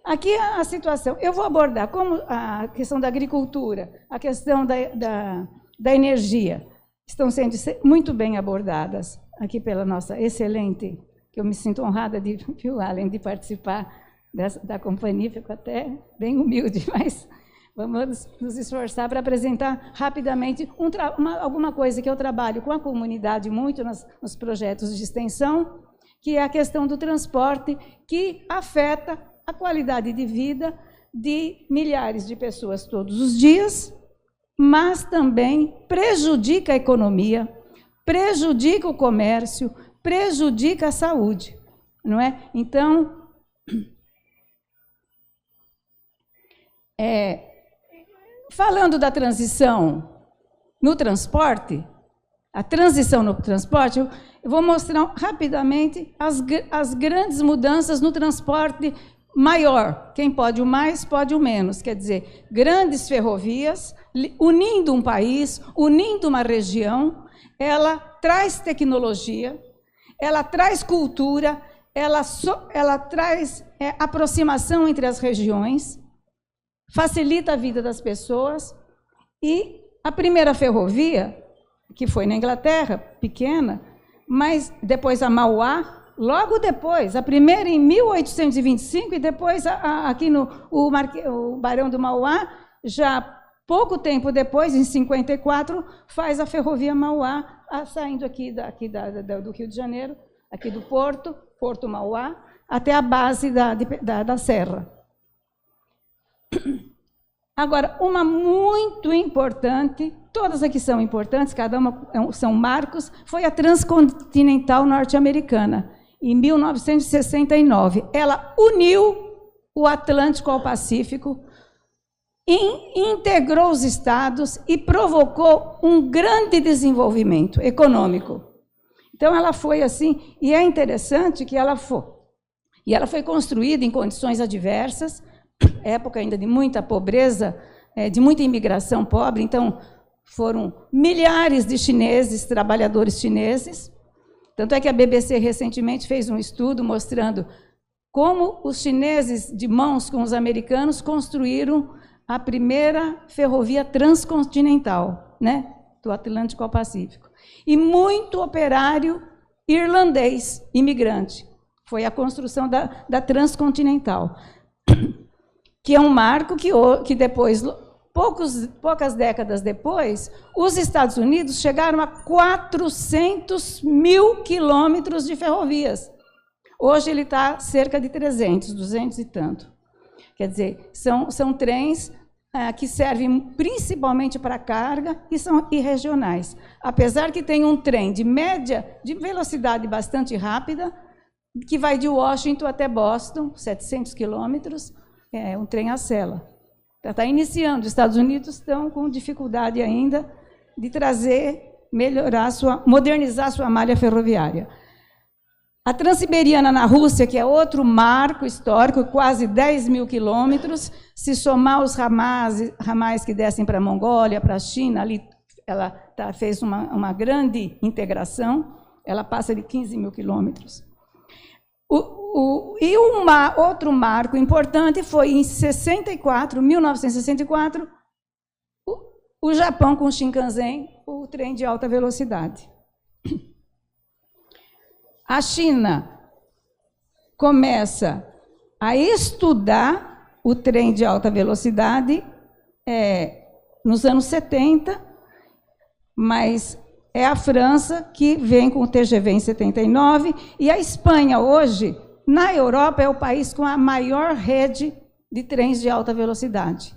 Speaker 7: aqui a situação, eu vou abordar como a questão da agricultura, a questão da energia, estão sendo muito bem abordadas aqui pela nossa excelente, que eu me sinto honrada de, viu, Allen, de participar da companhia, fico até bem humilde, mas vamos nos esforçar para apresentar rapidamente alguma coisa que eu trabalho com a comunidade muito nos projetos de extensão, que é a questão do transporte, que afeta a qualidade de vida de milhares de pessoas todos os dias, mas também prejudica a economia, prejudica o comércio, prejudica a saúde, não é? Então, falando da transição no transporte, a transição no transporte, eu vou mostrar rapidamente as grandes mudanças no transporte maior. Quem pode o mais, pode o menos. Quer dizer, grandes ferrovias, unindo um país, unindo uma região, ela traz tecnologia, ela traz cultura, ela traz aproximação entre as regiões, facilita a vida das pessoas. E a primeira ferrovia, que foi na Inglaterra, pequena, mas depois a Mauá, logo depois, a primeira em 1825, e depois aqui o Barão do Mauá, já pouco tempo depois, em 54, faz a ferrovia Mauá, saindo aqui do Rio de Janeiro, aqui do Porto Mauá, até a base da Serra. Agora, uma muito importante, todas aqui são importantes, cada uma são marcos, foi a Transcontinental Norte-Americana, em 1969. Ela uniu o Atlântico ao Pacífico, integrou os estados e provocou um grande desenvolvimento econômico. Então, ela foi assim, e é interessante que ela foi construída em condições adversas, época ainda de muita pobreza, de muita imigração pobre, então foram milhares de chineses, trabalhadores chineses. Tanto é que a BBC recentemente fez um estudo mostrando como os chineses, de mãos com os americanos, construíram a primeira ferrovia transcontinental, né, do Atlântico ao Pacífico. E muito operário irlandês, imigrante. Foi a construção da Transcontinental, que é um marco que depois, poucas décadas depois, os Estados Unidos chegaram a 400 mil quilômetros de ferrovias. Hoje ele está cerca de 300, 200 e tanto. Quer dizer, são trens que servem principalmente para carga e são irregionais. Apesar que tem um trem de velocidade bastante rápida, que vai de Washington até Boston, 700 quilômetros, um trem a sela. Está iniciando, os Estados Unidos estão com dificuldade ainda de modernizar sua malha ferroviária. A Transiberiana na Rússia, que é outro marco histórico, quase 10 mil quilômetros, se somar os ramais que descem para a Mongólia, para a China, ali ela fez uma grande integração, ela passa de 15 mil quilômetros. E outro marco importante foi em 1964, o Japão com o Shinkansen, o trem de alta velocidade. A China começa a estudar o trem de alta velocidade nos anos 70, mas é a França que vem com o TGV em 79, e a Espanha hoje, na Europa, é o país com a maior rede de trens de alta velocidade.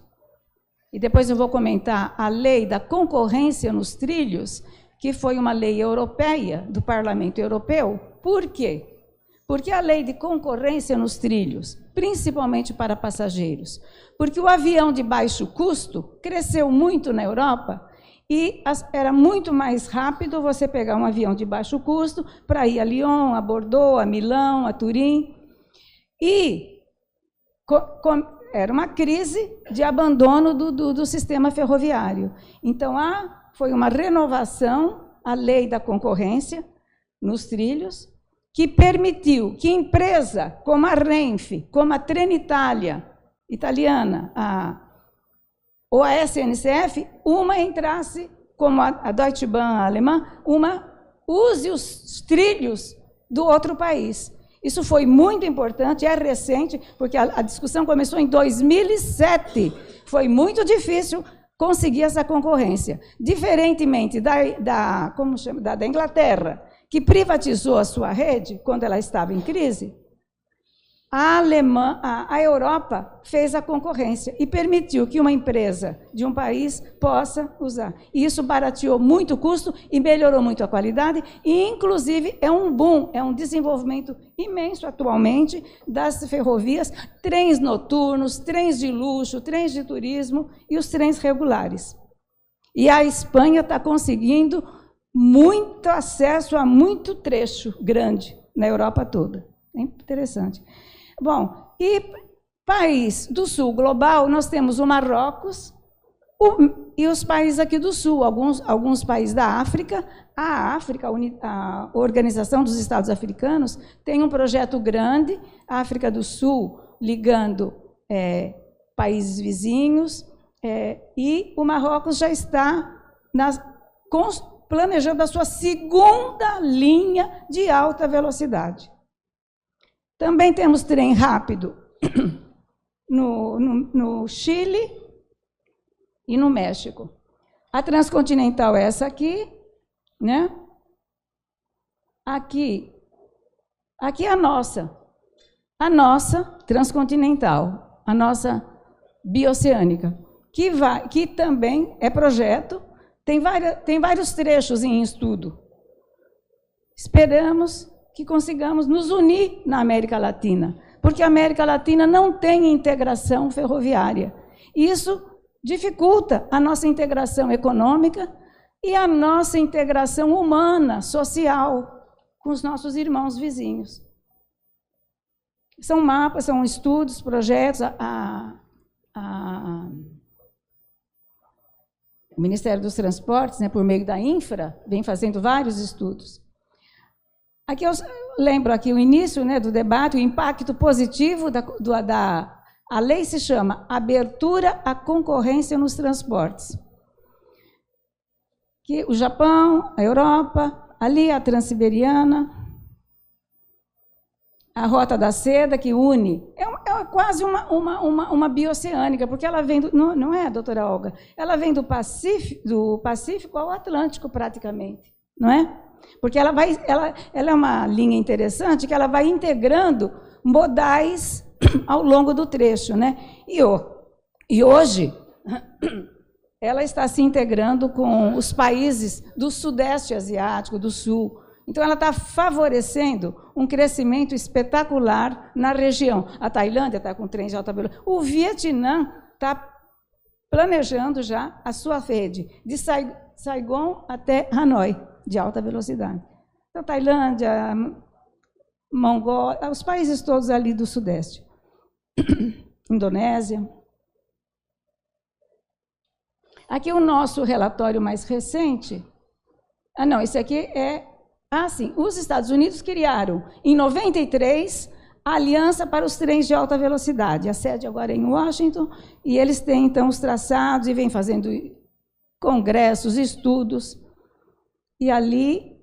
Speaker 7: E depois eu vou comentar a lei da concorrência nos trilhos, que foi uma lei europeia, do Parlamento Europeu. Por quê? Porque a lei de concorrência nos trilhos, principalmente para passageiros, porque o avião de baixo custo cresceu muito na Europa, e era muito mais rápido você pegar um avião de baixo custo para ir a Lyon, a Bordeaux, a Milão, a Turim. E era uma crise de abandono do sistema ferroviário. Então, foi uma renovação à lei da concorrência nos trilhos, que permitiu que empresa como a Renfe, como a Trenitalia italiana, ou a SNCF, uma entrasse, como a Deutsche Bahn alemã, uma use os trilhos do outro país. Isso foi muito importante, é recente, porque a discussão começou em 2007. Foi muito difícil conseguir essa concorrência. Diferentemente da Inglaterra, que privatizou a sua rede quando ela estava em crise, a Europa fez a concorrência e permitiu que uma empresa de um país possa usar. E isso barateou muito o custo e melhorou muito a qualidade, e, inclusive, é um boom, é um desenvolvimento imenso atualmente das ferrovias, trens noturnos, trens de luxo, trens de turismo e os trens regulares. E a Espanha está conseguindo muito acesso a muito trecho grande na Europa toda. É interessante. Bom, e país do sul global, nós temos o Marrocos e os países aqui do sul, alguns países da África. A Organização dos Estados Africanos tem um projeto grande, a África do Sul, ligando países vizinhos, e o Marrocos já está planejando a sua segunda linha de alta velocidade. Também temos trem rápido no Chile e no México. A transcontinental é essa aqui, né? Aqui é a nossa transcontinental, a nossa bioceânica, que também é projeto, tem vários trechos em estudo. Esperamos que consigamos nos unir na América Latina, porque a América Latina não tem integração ferroviária. Isso dificulta a nossa integração econômica e a nossa integração humana, social, com os nossos irmãos vizinhos. São mapas, são estudos, projetos. O Ministério dos Transportes, né, por meio da Infra, vem fazendo vários estudos. Aqui eu lembro aqui o início, né, do debate, o impacto positivo a lei se chama Abertura à Concorrência nos Transportes. Que o Japão, a Europa, ali a Transiberiana, a Rota da Seda, que une, é quase uma bioceânica, porque ela vem não é, doutora Olga? Ela vem do Pacífico ao Atlântico, praticamente, não é? Porque ela é uma linha interessante, que ela vai integrando modais ao longo do trecho, né? E hoje ela está se integrando com os países do Sudeste Asiático, do Sul. Então, ela está favorecendo um crescimento espetacular na região. A Tailândia está com trens de alta velocidade. O Vietnã está planejando já a sua rede, de Saigon até Hanoi, de alta velocidade. Então, Tailândia, Mongólia, os países todos ali do Sudeste. Indonésia. Aqui o nosso relatório mais recente. Não, esse aqui é... sim, os Estados Unidos criaram, em 93, a Aliança para os Trens de Alta Velocidade. A sede agora é em Washington, e eles têm, então, os traçados e vêm fazendo congressos, estudos. E ali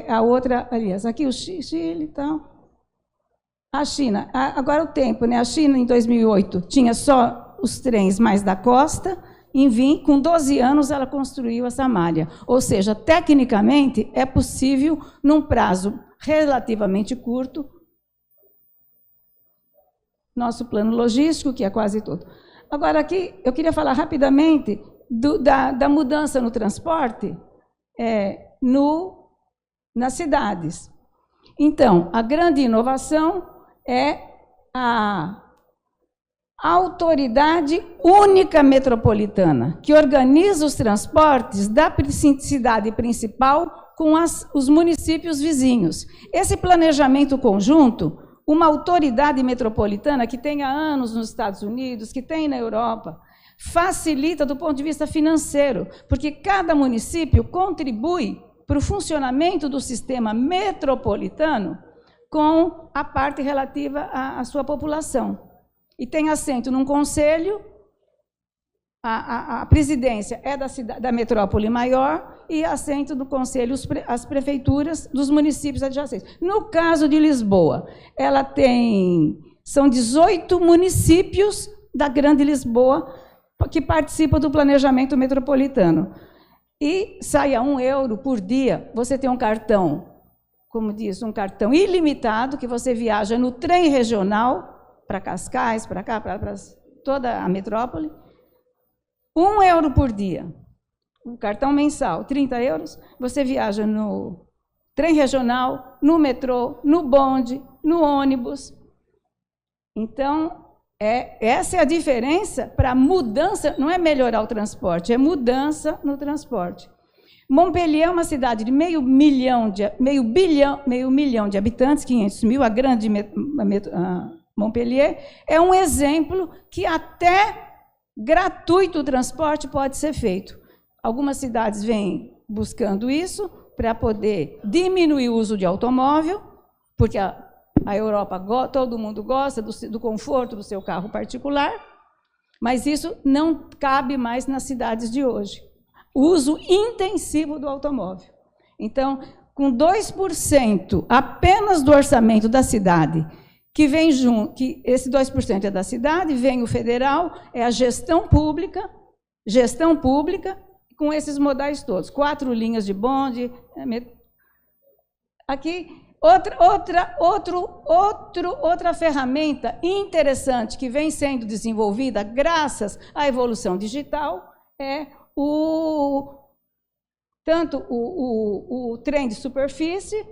Speaker 7: a outra aliança. Aqui o Chile e tal. A China, agora o tempo, né? A China, em 2008, tinha só os trens mais da costa. Com 12 anos, ela construiu essa malha. Ou seja, tecnicamente, é possível, num prazo relativamente curto, nosso plano logístico, que é quase todo. Agora, aqui, eu queria falar rapidamente da mudança no transporte nas cidades. Então, a grande inovação é a Autoridade Única Metropolitana, que organiza os transportes da cidade principal com os municípios vizinhos. Esse planejamento conjunto, uma autoridade metropolitana que tem há anos nos Estados Unidos, que tem na Europa, facilita do ponto de vista financeiro, porque cada município contribui para o funcionamento do sistema metropolitano com a parte relativa à sua população. E tem assento num conselho, a presidência é da metrópole maior e assento do conselho as prefeituras dos municípios adjacentes. No caso de Lisboa, são 18 municípios da Grande Lisboa que participam do planejamento metropolitano. E sai a €1 por dia, você tem um cartão, como diz, um cartão ilimitado, que você viaja no trem regional, para Cascais, para cá, para toda a metrópole, €1 por dia. Um cartão mensal, €30, você viaja no trem regional, no metrô, no bonde, no ônibus. Então, essa é a diferença para mudança, não é melhorar o transporte, é mudança no transporte. Montpellier é uma cidade de meio milhão de habitantes, 500 mil, a grande Montpellier, é um exemplo que até gratuito o transporte pode ser feito. Algumas cidades vêm buscando isso para poder diminuir o uso de automóvel, porque a Europa, todo mundo gosta do conforto do seu carro particular, mas isso não cabe mais nas cidades de hoje. O uso intensivo do automóvel. Então, com 2% apenas do orçamento da cidade, que vem junto, que esse 2% é da cidade, vem o federal, é a gestão pública, com esses modais todos, 4 linhas de bonde. Aqui, outra ferramenta interessante que vem sendo desenvolvida graças à evolução digital é tanto o trem de superfície.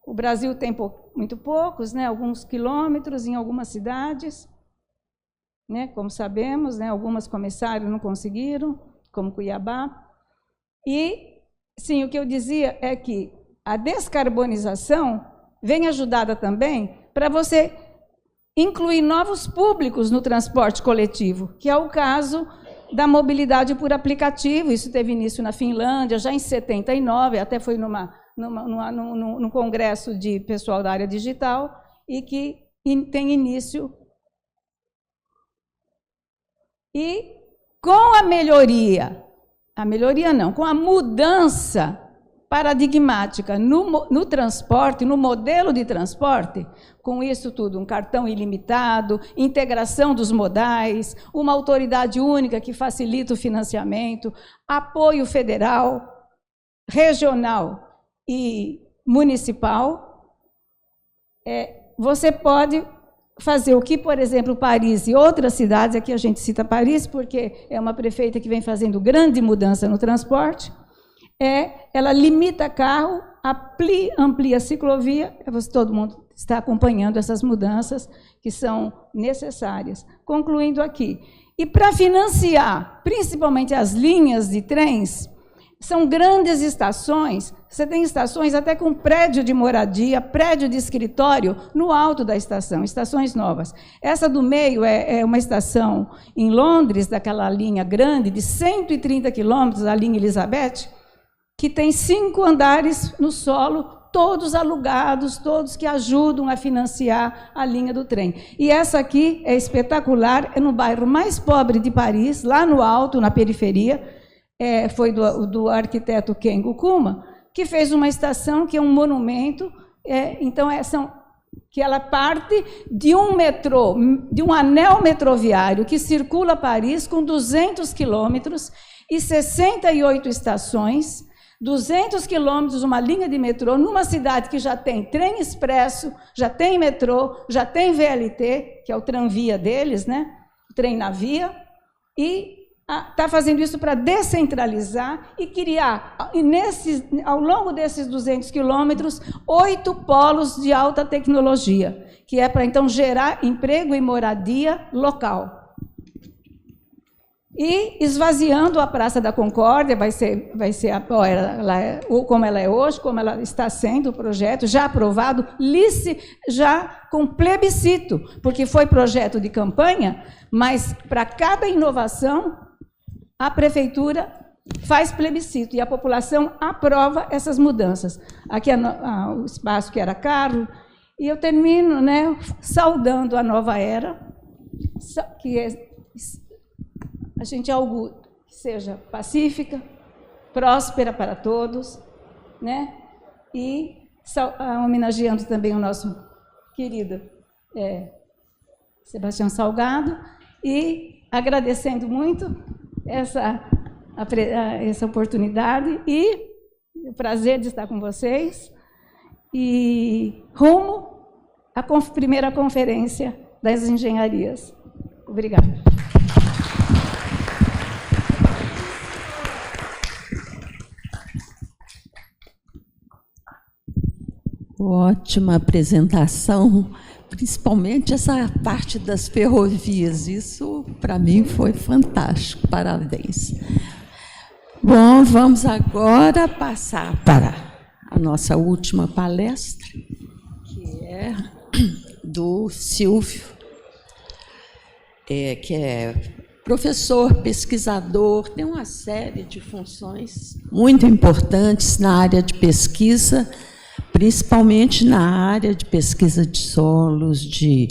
Speaker 7: O Brasil tem muito poucos, né, alguns quilômetros em algumas cidades, né, como sabemos, né, algumas começaram e não conseguiram, como Cuiabá. E, sim, o que eu dizia é que a descarbonização vem ajudada também para você incluir novos públicos no transporte coletivo, que é o caso da mobilidade por aplicativo. Isso teve início na Finlândia, já em 79, até foi num congresso de pessoal da área digital, e que tem início. E com com a mudança paradigmática no transporte, no modelo de transporte, com isso tudo, um cartão ilimitado, integração dos modais, uma autoridade única que facilita o financiamento, apoio federal, regional e municipal, você pode fazer o que, por exemplo, Paris e outras cidades, aqui a gente cita Paris porque é uma prefeita que vem fazendo grande mudança no transporte, ela limita carro, amplia a ciclovia, todo mundo está acompanhando essas mudanças que são necessárias. Concluindo aqui, e para financiar, principalmente as linhas de trens, são grandes estações, você tem estações até com prédio de moradia, prédio de escritório no alto da estação, estações novas. Essa do meio é uma estação em Londres, daquela linha grande, de 130 quilômetros, a linha Elizabeth, que tem 5 andares no solo, todos alugados, todos que ajudam a financiar a linha do trem. E essa aqui é espetacular, é no bairro mais pobre de Paris, lá no alto, na periferia, foi do arquiteto Ken Gukuma, que fez uma estação que é um monumento, que ela parte de um metrô, de um anel metroviário que circula Paris com 200 quilômetros e 68 estações, 200 quilômetros, uma linha de metrô, numa cidade que já tem trem expresso, já tem metrô, já tem VLT, que é o tramvia deles, né? O trem na via, e está fazendo isso para descentralizar e criar, ao longo desses 200 quilômetros, 8 polos de alta tecnologia, que é para, então, gerar emprego e moradia local. E esvaziando a Praça da Concórdia, vai ser como ela é hoje, como ela está sendo o projeto, já aprovado, já com plebiscito, porque foi projeto de campanha, mas para cada inovação, a prefeitura faz plebiscito e a população aprova essas mudanças. Aqui o espaço que era caro, e eu termino, né, saudando a nova era, que a gente augura que seja pacífica, próspera para todos, né, e homenageando também o nosso querido Sebastião Salgado, e agradecendo muito essa oportunidade e o prazer de estar com vocês, e rumo à primeira conferência das engenharias. Obrigada.
Speaker 5: Ótima apresentação, principalmente essa parte das ferrovias. Isso, para mim, foi fantástico. Parabéns. Bom, vamos agora passar para a nossa última palestra, que é do Silvio, que é professor, pesquisador, tem uma série de funções muito importantes na área de pesquisa, principalmente na área de pesquisa de solos, de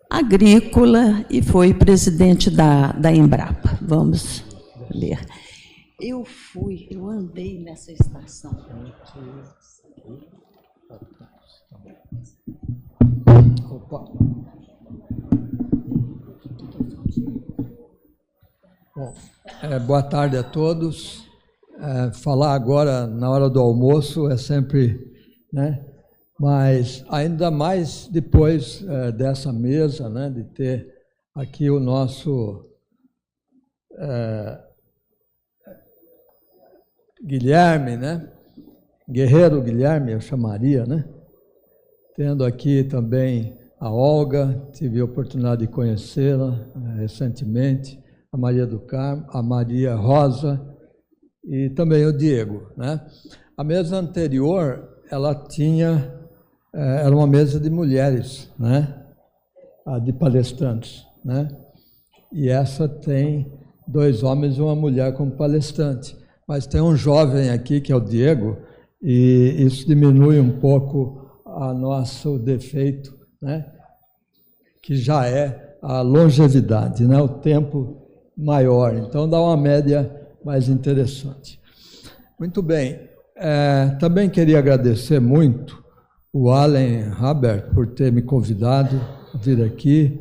Speaker 5: agrícola, e foi presidente da Embrapa. Vamos ler. Eu andei nessa estação.
Speaker 8: Opa. Bom, boa tarde a todos. Falar agora na hora do almoço é sempre, né? Mas ainda mais depois dessa mesa, né? De ter aqui o nosso Guilherme, né? Guerreiro Guilherme, eu chamaria, né? Tendo aqui também a Olga, tive a oportunidade de conhecê-la recentemente, a Maria do Carmo, a Maria Rosa e também o Diego, né? A mesa anterior, ela tinha, era uma mesa de mulheres, né? A de palestrantes, né? E essa tem 2 homens e uma mulher como palestrante. Mas tem um jovem aqui, que é o Diego, e isso diminui um pouco o nosso defeito, né? Que já é a longevidade, né? O tempo maior. Então, dá uma média mais interessante. Muito bem. Também queria agradecer muito o Allen Haber por ter me convidado a vir aqui.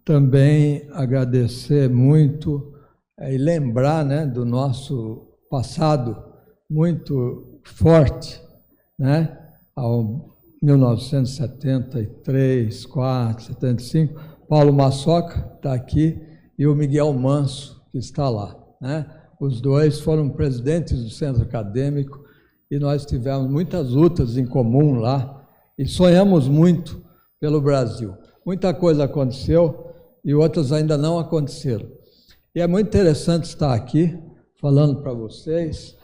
Speaker 8: Também agradecer muito e lembrar, né, do nosso passado muito forte, né, ao 1973, 4, 75, Paulo Massoca está aqui e o Miguel Manso, que está lá, né? Os dois foram presidentes do centro acadêmico e nós tivemos muitas lutas em comum lá e sonhamos muito pelo Brasil. Muita coisa aconteceu e outras ainda não aconteceram. E é muito interessante estar aqui falando para vocês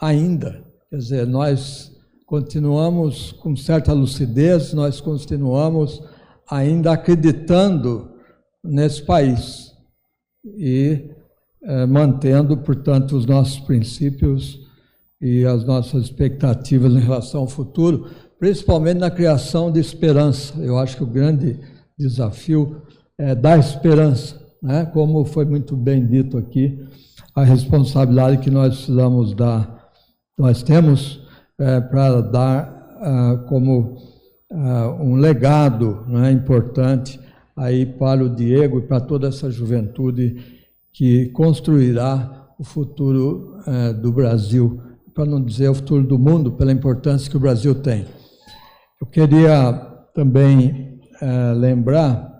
Speaker 8: ainda. Quer dizer, nós continuamos com certa lucidez, nós continuamos ainda acreditando nesse país e mantendo, portanto, os nossos princípios e as nossas expectativas em relação ao futuro, principalmente na criação de esperança. Eu acho que o grande desafio é dar esperança, né? Como foi muito bem dito aqui, a responsabilidade que nós precisamos dar, nós temos para dar como um legado, né, importante aí para o Diego e para toda essa juventude que construirá o futuro do Brasil, para não dizer o futuro do mundo, pela importância que o Brasil tem. Eu queria também lembrar,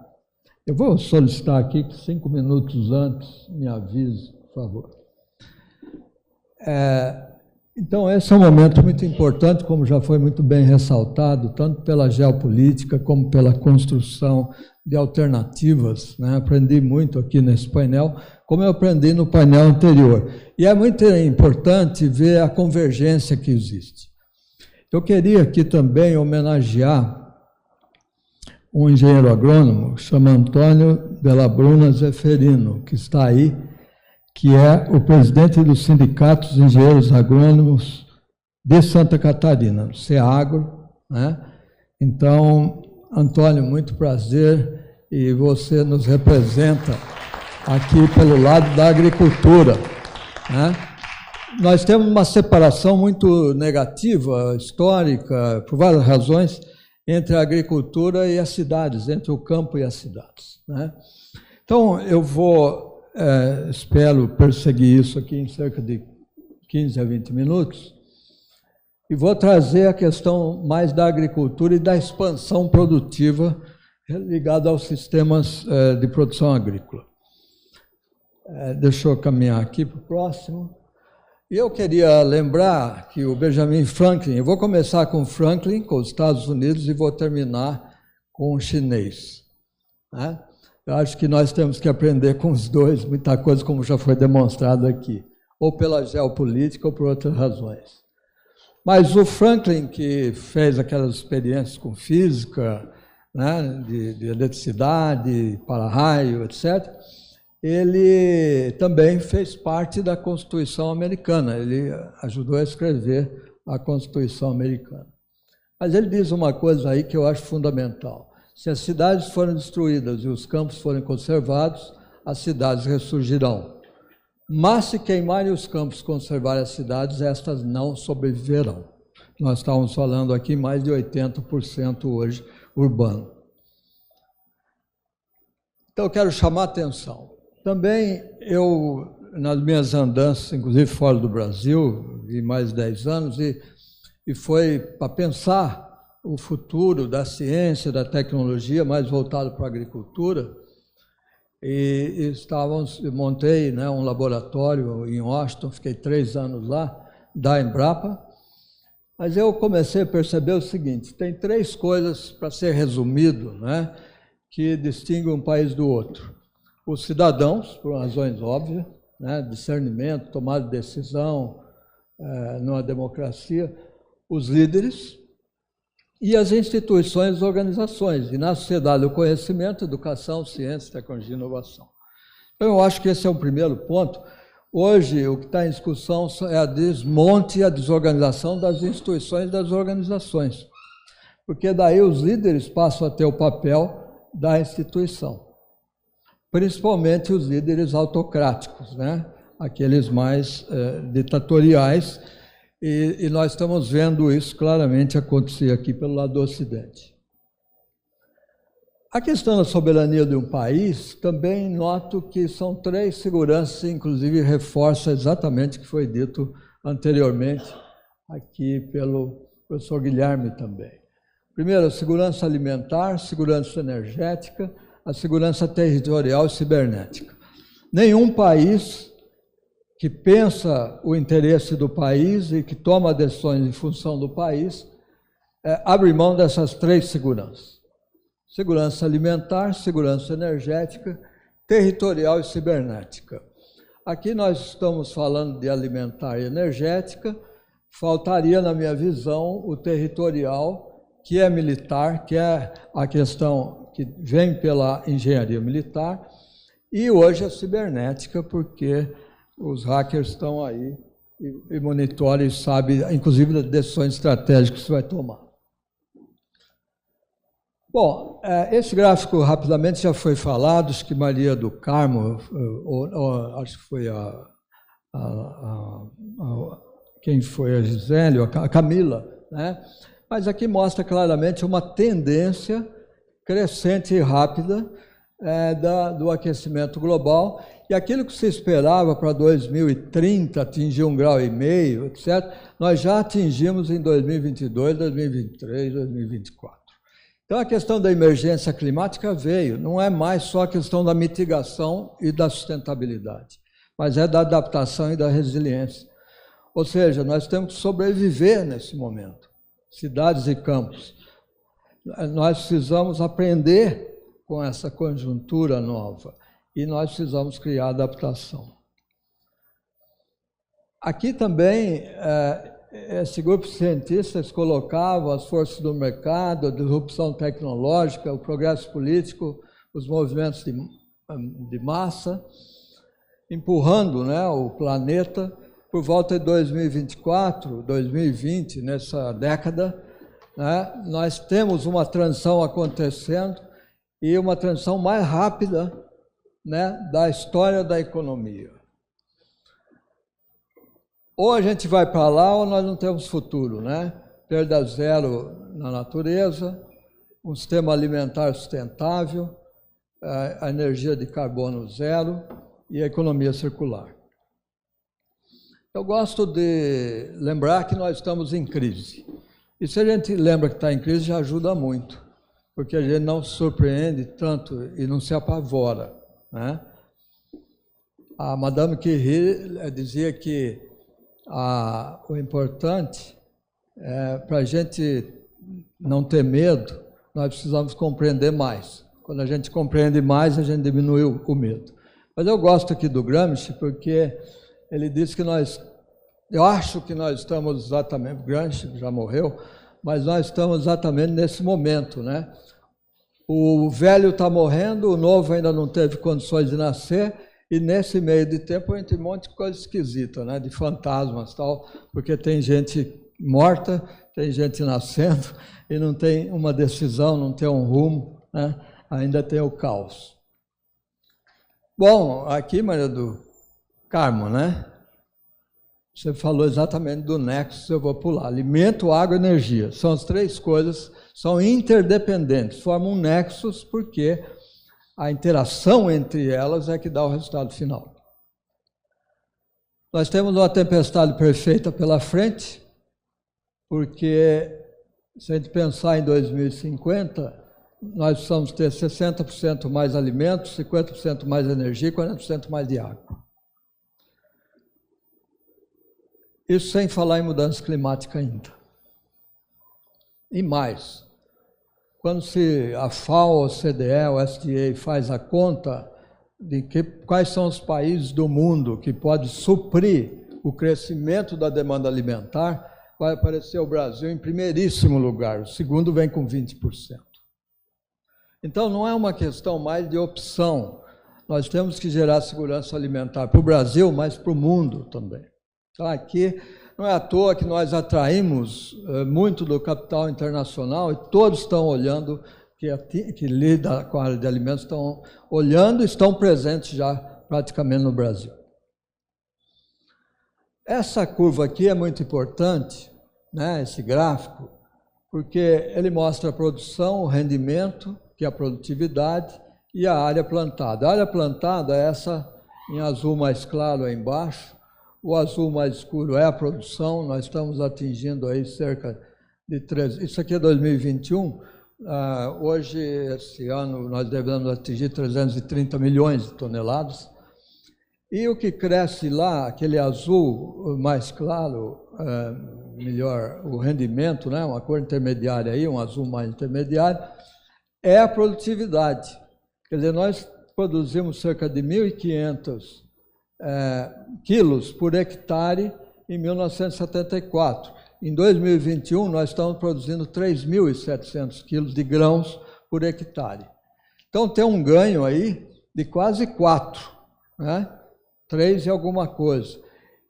Speaker 8: eu vou solicitar aqui que 5 minutos antes me avise, por favor. Então, esse é um momento muito importante, como já foi muito bem ressaltado, tanto pela geopolítica como pela construção de alternativas, né? Aprendi muito aqui nesse painel, como eu aprendi no painel anterior. E é muito importante ver a convergência que existe. Eu queria aqui também homenagear um engenheiro agrônomo, chama Antônio Della Bruna Zeferino, que está aí, que é o presidente do Sindicato dos Engenheiros Agrônomos de Santa Catarina, do CEAGRO, né? Então, Antônio, muito prazer, e você nos representa aqui pelo lado da agricultura, né? Nós temos uma separação muito negativa, histórica, por várias razões, entre a agricultura e as cidades, entre o campo e as cidades, né? Então, eu vou, espero perseguir isso aqui em cerca de 15 a 20 minutos, e vou trazer a questão mais da agricultura e da expansão produtiva ligada aos sistemas de produção agrícola. Deixa eu caminhar aqui para o próximo. E eu queria lembrar que o Benjamin Franklin, eu vou começar com Franklin, com os Estados Unidos, e vou terminar com o chinês, né? Eu acho que nós temos que aprender com os dois, muita coisa, como já foi demonstrado aqui, ou pela geopolítica ou por outras razões. Mas o Franklin, que fez aquelas experiências com física, né, de eletricidade, para-raio, etc., ele também fez parte da Constituição Americana, ele ajudou a escrever a Constituição Americana. Mas ele diz uma coisa aí que eu acho fundamental: se as cidades forem destruídas e os campos forem conservados, as cidades ressurgirão. Mas se queimarem os campos e conservarem as cidades, estas não sobreviverão. Nós estávamos falando aqui mais de 80% hoje urbano. Então eu quero chamar a atenção. Também eu, nas minhas andanças, inclusive fora do Brasil, vi mais de 10 anos, e foi para pensar o futuro da ciência, da tecnologia, mais voltado para a agricultura. E montei, né, um laboratório em Washington, fiquei 3 anos lá, da Embrapa. Mas eu comecei a perceber o seguinte: tem 3 coisas, para ser resumido, né, que distinguem um país do outro. Os cidadãos, por razões óbvias, né, discernimento, tomada de decisão, numa democracia, os líderes e as instituições e organizações, e na sociedade o conhecimento, educação, ciência, tecnologia e inovação. Então eu acho que esse é o primeiro ponto. Hoje o que está em discussão é a desmonte e a desorganização das instituições e das organizações, porque daí os líderes passam a ter o papel da instituição. Principalmente os líderes autocráticos, né? Aqueles mais ditatoriais, e nós estamos vendo isso claramente acontecer aqui pelo lado do Ocidente. A questão da soberania de um país, também noto que são 3 seguranças, inclusive reforça exatamente o que foi dito anteriormente aqui pelo professor Guilherme também. Primeiro, a segurança alimentar, segurança energética, a segurança territorial e cibernética. Nenhum país que pensa o interesse do país e que toma decisões em função do país abre mão dessas 3 seguranças. Segurança alimentar, segurança energética, territorial e cibernética. Aqui nós estamos falando de alimentar e energética, faltaria, na minha visão, o territorial, que é militar, que é a questão que vem pela engenharia militar, e hoje a cibernética, porque os hackers estão aí e monitoram e sabem, inclusive, das decisões estratégicas que você vai tomar. Bom, esse gráfico rapidamente já foi falado, acho que Maria do Carmo, acho que foi quem foi a Gisele, a Camila, né? Mas aqui mostra claramente uma tendência crescente e rápida do aquecimento global, e aquilo que se esperava para 2030 atingir 1,5 graus, etc., nós já atingimos em 2022, 2023, 2024. Então a questão da emergência climática veio, não é mais só a questão da mitigação e da sustentabilidade, mas é da adaptação e da resiliência. Ou seja, nós temos que sobreviver nesse momento, cidades e campos. Nós precisamos aprender com essa conjuntura nova e nós precisamos criar adaptação. Aqui também esse grupo de cientistas colocava as forças do mercado, a disrupção tecnológica, o progresso político, os movimentos de massa, empurrando, né, o planeta. Por volta de 2024, 2020, nessa década, né, nós temos uma transição acontecendo e uma transição mais rápida, né, da história da economia. Ou a gente vai para lá ou nós não temos futuro, né? Perda zero na natureza, um sistema alimentar sustentável, a energia de carbono zero e a economia circular. Eu gosto de lembrar que nós estamos em crise. E se a gente lembra que está em crise, já ajuda muito, porque a gente não se surpreende tanto e não se apavora, né? A Madame Curie dizia que o importante é, para a gente não ter medo, nós precisamos compreender mais. Quando a gente compreende mais, a gente diminui o medo. Mas eu gosto aqui do Gramsci porque ele diz que eu acho que nós estamos exatamente, o Gramsci já morreu, mas nós estamos exatamente nesse momento, né? O velho está morrendo, o novo ainda não teve condições de nascer, e nesse meio de tempo a gente tem um monte de coisa esquisita, né? De fantasmas e tal, porque tem gente morta, tem gente nascendo, e não tem uma decisão, não tem um rumo, né? Ainda tem o caos. Bom, aqui, Maria do Carmo, né? Você falou exatamente do nexo, eu vou pular. Alimento, água e energia. São as três coisas, são interdependentes, formam um nexus porque a interação entre elas é que dá o resultado final. Nós temos uma tempestade perfeita pela frente, porque se a gente pensar em 2050, nós precisamos ter 60% mais alimentos, 50% mais energia e 40% mais de água. Isso sem falar em mudança climática ainda. E mais, quando a FAO, a OCDE, o SDA faz a conta de quais são os países do mundo que podem suprir o crescimento da demanda alimentar, vai aparecer o Brasil em primeiríssimo lugar, o segundo vem com 20%. Então não é uma questão mais de opção, nós temos que gerar segurança alimentar para o Brasil, mas para o mundo também. Então, aqui não é à toa que nós atraímos muito do capital internacional e todos estão olhando, que lidam com a área de alimentos, estão olhando e estão presentes já praticamente no Brasil. Essa curva aqui é muito importante, né, esse gráfico, porque ele mostra a produção, o rendimento, que é a produtividade, e a área plantada. A área plantada é essa em azul mais claro aí embaixo. O azul mais escuro é a produção, nós estamos atingindo aí cerca de 13... Isso aqui é 2021, hoje, esse ano, nós devemos atingir 330 milhões de toneladas. E o que cresce lá, aquele azul mais claro, melhor, o rendimento, né, uma cor intermediária aí, um azul mais intermediário, é a produtividade. Quer dizer, nós produzimos cerca de 1.500 quilos por hectare em 1974. Em 2021, nós estamos produzindo 3.700 quilos de grãos por hectare. Então, tem um ganho aí de quase 4, né? 3 e alguma coisa.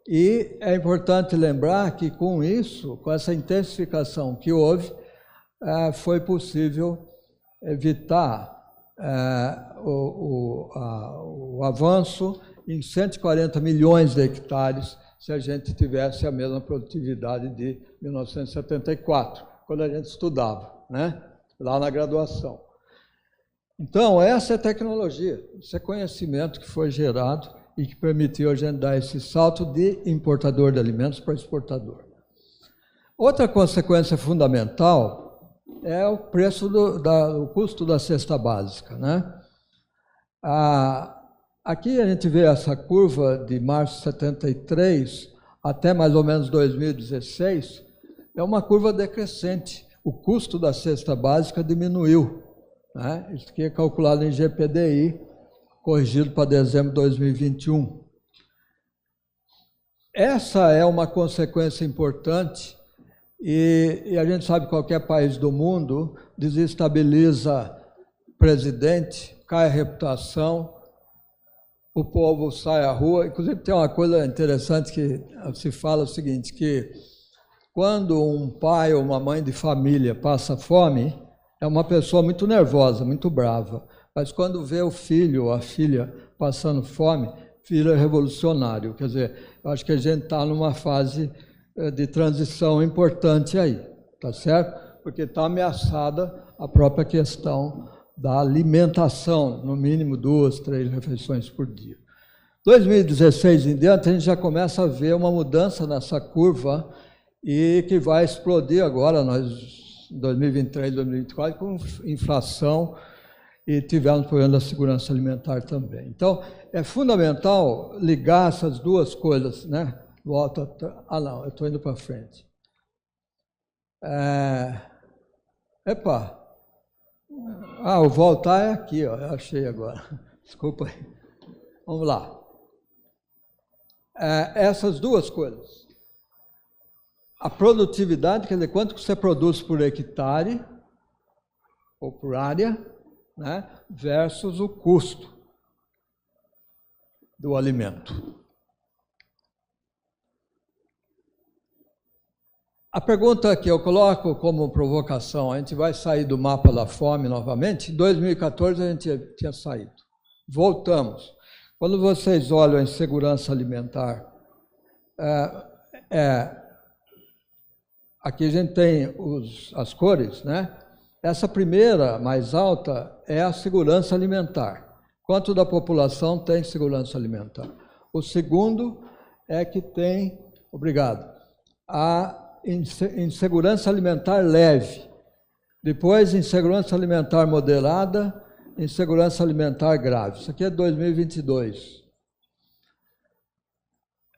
Speaker 8: E é importante lembrar que, com isso, com essa intensificação que houve, foi possível evitar o avanço em 140 milhões de hectares se a gente tivesse a mesma produtividade de 1974, quando a gente estudava, né? Lá na graduação. Então, essa é tecnologia, esse é conhecimento que foi gerado e que permitiu a gente dar esse salto de importador de alimentos para exportador. Outra consequência fundamental é o preço o custo da cesta básica, né? Aqui a gente vê essa curva de março de 73 até mais ou menos 2016, é uma curva decrescente. O custo da cesta básica diminuiu, né? Isso aqui é calculado em GPDI, corrigido para dezembro de 2021. essa é uma consequência importante e a gente sabe que qualquer país do mundo desestabiliza presidente, cai a reputação, o povo sai à rua. Inclusive tem uma coisa interessante que se fala o seguinte, que quando um pai ou uma mãe de família passa fome, é uma pessoa muito nervosa, muito brava. Mas quando vê o filho ou a filha passando fome, vira revolucionário. Quer dizer, eu acho que a gente está numa fase de transição importante aí, tá certo? Porque está ameaçada a própria questão da alimentação, no mínimo 2, 3 refeições por dia. 2016 em diante, a gente já começa a ver uma mudança nessa curva e que vai explodir agora, nós, em 2023, 2024, com inflação, e tivemos problema da segurança alimentar também. Então, é fundamental ligar essas duas coisas, né? Volta, não, eu estou indo para frente. O voltar é aqui, ó, eu achei agora. Desculpa aí. Vamos lá. Essas duas coisas. A produtividade, quer dizer, quanto que você produz por hectare ou por área, né, versus o custo do alimento. A pergunta que eu coloco como provocação, a gente vai sair do mapa da fome novamente? Em 2014 a gente tinha saído. Voltamos. Quando vocês olham a insegurança alimentar, aqui a gente tem as cores, né? Essa primeira, mais alta, é a segurança alimentar. Quanto da população tem segurança alimentar? O segundo é que tem, a insegurança alimentar leve. Depois, insegurança alimentar moderada, insegurança alimentar grave. Isso aqui é 2022.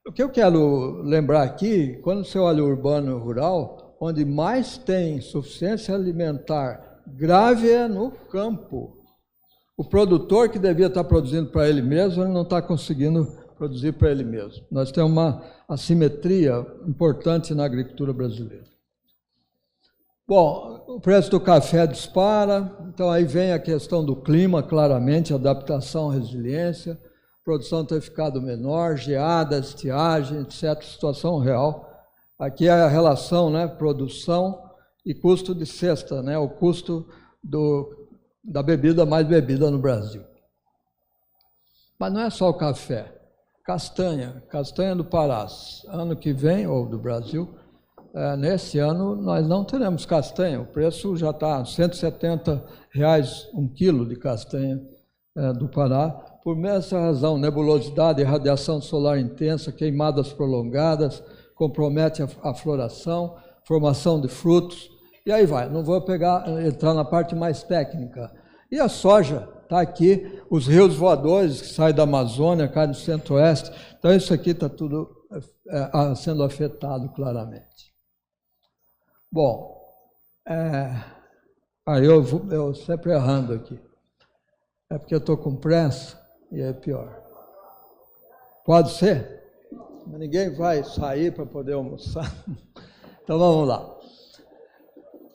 Speaker 8: O que eu quero lembrar aqui, quando você olha o urbano e o rural, onde mais tem insuficiência alimentar grave é no campo. O produtor que devia estar produzindo para ele mesmo, ele não está conseguindo produzir para ele mesmo. Nós temos uma assimetria importante na agricultura brasileira. Bom, o preço do café dispara, então aí vem a questão do clima, claramente, adaptação, resiliência, produção ter ficado menor, geada, estiagem, etc., situação real. Aqui é a relação, né, produção e custo de cesta, né, o custo da bebida mais bebida no Brasil. Mas não é só o café. Castanha do Pará, ano que vem, ou do Brasil, nesse ano nós não teremos castanha, o preço já está R$ 170 um quilo de castanha do Pará, por essa razão, nebulosidade, radiação solar intensa, queimadas prolongadas, compromete a floração, formação de frutos, e aí vai, não vou entrar na parte mais técnica. E a soja, está aqui, os rios voadores que saem da Amazônia, caem do centro-oeste, então isso aqui está tudo sendo afetado claramente. Bom, eu sempre errando aqui, é porque eu estou com pressa e é pior. Pode ser? Mas ninguém vai sair para poder almoçar. Então vamos lá.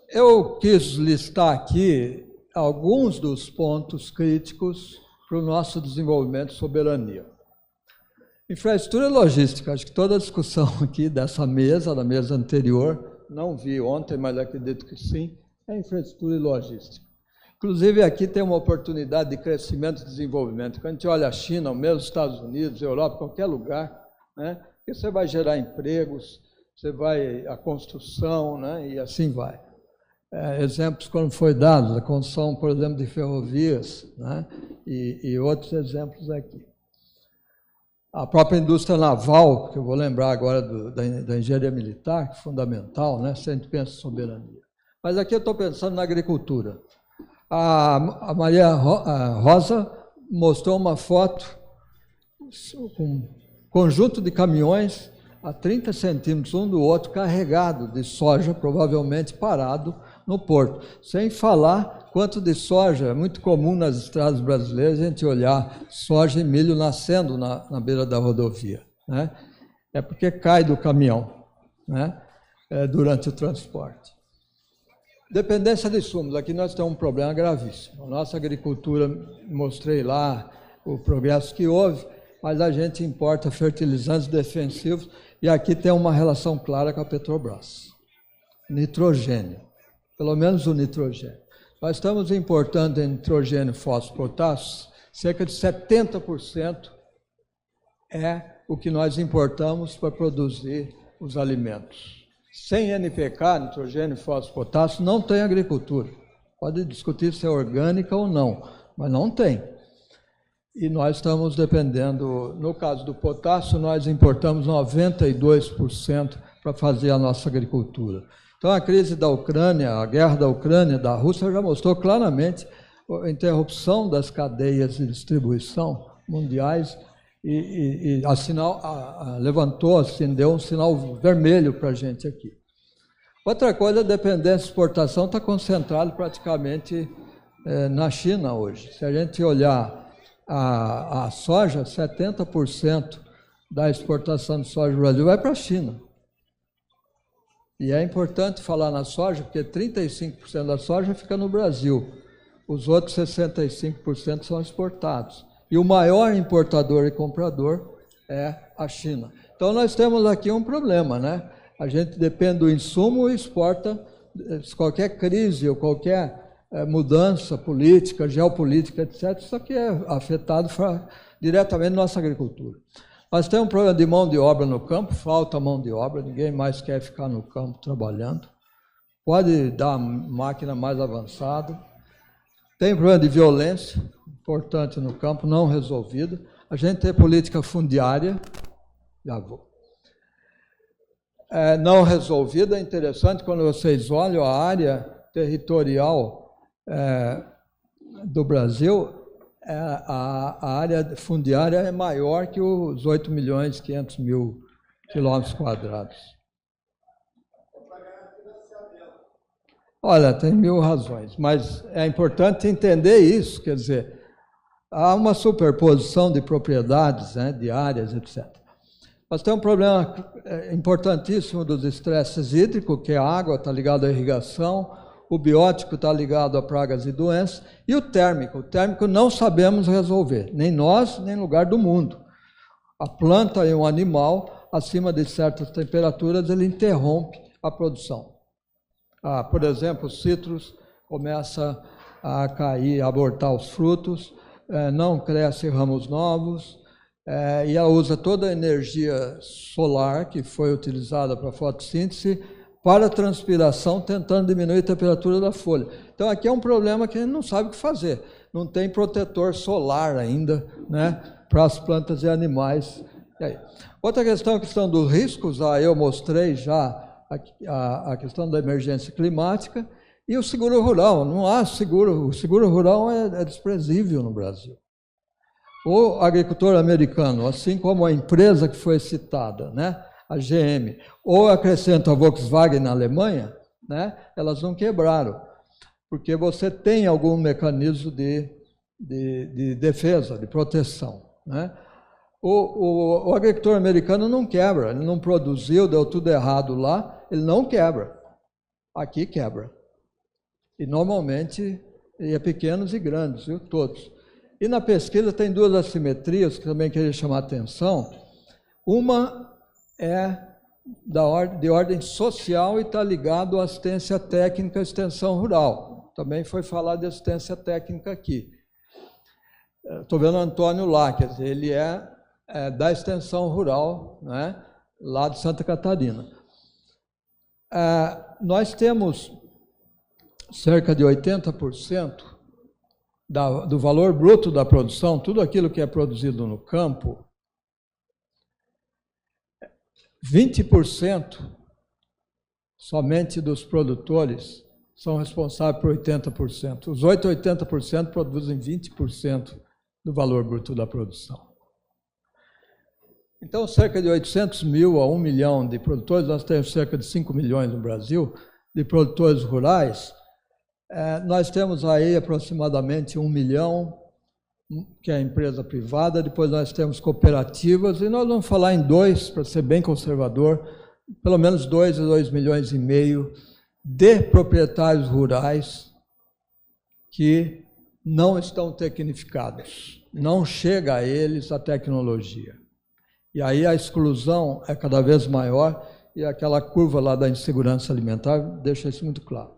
Speaker 8: Eu quis listar aqui alguns dos pontos críticos para o nosso desenvolvimento e soberania. Infraestrutura e logística, acho que toda a discussão aqui dessa mesa, da mesa anterior, não vi ontem, mas acredito que sim, é infraestrutura e logística. Inclusive aqui tem uma oportunidade de crescimento e desenvolvimento. Quando a gente olha a China, ou mesmo os Estados Unidos, Europa, qualquer lugar, né, você vai gerar empregos, a construção, né, e assim vai. Exemplos quando foi dado, a construção, por exemplo, de ferrovias, né, e outros exemplos aqui. A própria indústria naval, que eu vou lembrar agora da engenharia militar, que é fundamental, né, se a gente pensa em soberania. Mas aqui eu estou pensando na agricultura. A Maria Rosa mostrou uma foto com um conjunto de caminhões a 30 centímetros um do outro, carregado de soja, provavelmente parado no porto. Sem falar quanto de soja, é muito comum nas estradas brasileiras a gente olhar soja e milho nascendo na beira da rodovia, né? é porque cai do caminhão, né? Durante o transporte. Dependência de insumos. Aqui nós temos um problema gravíssimo. A nossa agricultura, mostrei lá o progresso que houve, mas a gente importa fertilizantes defensivos e aqui tem uma relação clara com a Petrobras. Nitrogênio, pelo menos o nitrogênio. Nós estamos importando nitrogênio, fósforo, potássio, cerca de 70% é o que nós importamos para produzir os alimentos. Sem NPK, nitrogênio, fósforo, potássio, não tem agricultura. Pode discutir se é orgânica ou não, mas não tem. E nós estamos dependendo, no caso do potássio, nós importamos 92% para fazer a nossa agricultura. Então, a crise da Ucrânia, a guerra da Ucrânia, da Rússia, já mostrou claramente a interrupção das cadeias de distribuição mundiais e levantou, acendeu um sinal vermelho para a gente aqui. Outra coisa, a dependência de exportação está concentrada praticamente na China hoje. Se a gente olhar a soja, 70% da exportação de soja do Brasil vai para a China. E é importante falar na soja, porque 35% da soja fica no Brasil. Os outros 65% são exportados. E o maior importador e comprador é a China. Então, nós temos aqui um problema, né? A gente depende do insumo e exporta. Qualquer crise ou qualquer mudança política, geopolítica, etc., isso aqui é afetado diretamente na nossa agricultura. Nós temos um problema de mão de obra no campo, falta mão de obra, ninguém mais quer ficar no campo trabalhando. Pode dar máquina mais avançada. Tem problema de violência, importante no campo, não resolvida. A gente tem política fundiária, não resolvida. É interessante quando vocês olham a área territorial do Brasil, a área fundiária é maior que os 8.500.000 quilômetros quadrados. Olha, tem 1000 razões, mas é importante entender isso, quer dizer, há uma superposição de propriedades, né, de áreas, etc. Mas tem um problema importantíssimo dos estresses hídricos, que a água está ligada à irrigação, o biótico está ligado a pragas e doenças, e o térmico. O térmico não sabemos resolver, nem nós, nem lugar do mundo. A planta e um animal, acima de certas temperaturas, ele interrompe a produção. Por exemplo, o citros começa a cair, a abortar os frutos, não cresce ramos novos, e ela usa toda a energia solar que foi utilizada para a fotossíntese para a transpiração, tentando diminuir a temperatura da folha. Então, aqui é um problema que a gente não sabe o que fazer. Não tem protetor solar ainda, né, para as plantas e animais. E aí? Outra questão, a questão dos riscos, eu mostrei já a questão da emergência climática e o seguro rural. Não há seguro, o seguro rural é desprezível no Brasil. O agricultor americano, assim como a empresa que foi citada, né, a GM, ou acrescenta a Volkswagen na Alemanha, né, elas não quebraram, porque você tem algum mecanismo de defesa, de proteção, né? O agricultor americano não quebra, ele não produziu, deu tudo errado lá, ele não quebra. Aqui quebra. E normalmente é pequenos e grandes, viu? Todos. E na pesquisa tem duas assimetrias que também queria chamar a atenção. Uma é de ordem social e está ligado à assistência técnica e extensão rural. Também foi falado de assistência técnica aqui. Estou vendo o Antônio lá, quer dizer, ele é da extensão rural, né, lá de Santa Catarina. Nós temos cerca de 80% do valor bruto da produção, tudo aquilo que é produzido no campo, 20% somente dos produtores são responsáveis por 80%. Os 80% produzem 20% do valor bruto da produção. Então, cerca de 800 mil a 1 milhão de produtores, nós temos cerca de 5 milhões no Brasil, de produtores rurais. Nós temos aí aproximadamente 1 milhão que é a empresa privada, depois nós temos cooperativas, e nós vamos falar em 2, para ser bem conservador, pelo menos 2,5 milhões de proprietários rurais que não estão tecnificados, não chega a eles a tecnologia. E aí a exclusão é cada vez maior, e aquela curva lá da insegurança alimentar deixa isso muito claro.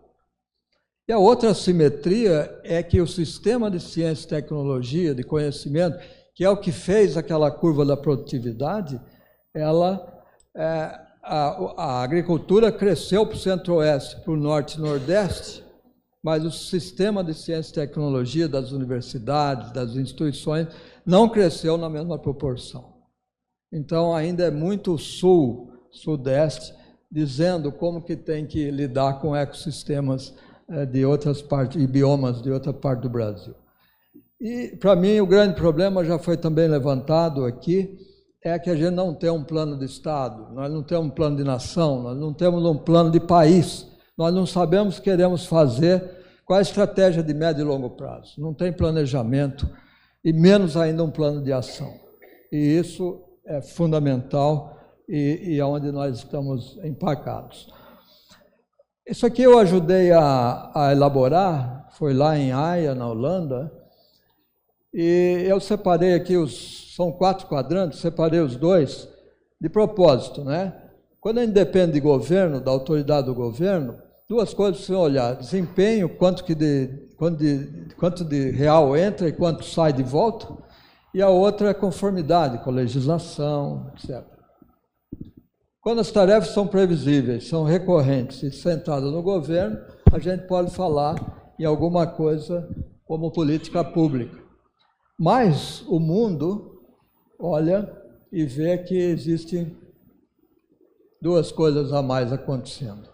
Speaker 8: E a outra assimetria é que o sistema de ciência e tecnologia, de conhecimento, que é o que fez aquela curva da produtividade, a agricultura cresceu para o centro-oeste, para o norte e nordeste, mas o sistema de ciência e tecnologia das universidades, das instituições, não cresceu na mesma proporção. Então, ainda é muito sul, sudeste, dizendo como que tem que lidar com ecossistemas de outras partes, e biomas de outra parte do Brasil. E, para mim, o grande problema já foi também levantado aqui, é que a gente não tem um plano de Estado, nós não temos um plano de nação, nós não temos um plano de país, nós não sabemos o que queremos fazer, qual a estratégia de médio e longo prazo. Não tem planejamento, e menos ainda um plano de ação. E isso é fundamental e é onde nós estamos empacados. Isso aqui eu ajudei a elaborar, foi lá em Haia, na Holanda, e eu separei aqui, são 4 quadrantes, separei os 2 de propósito, né? Quando a gente depende de governo, da autoridade do governo, 2 coisas para você olhar: desempenho, quanto de real entra e quanto sai de volta, e a outra é conformidade com a legislação, etc. Quando as tarefas são previsíveis, são recorrentes e centradas no governo, a gente pode falar em alguma coisa como política pública. Mas o mundo olha e vê que existem 2 coisas a mais acontecendo.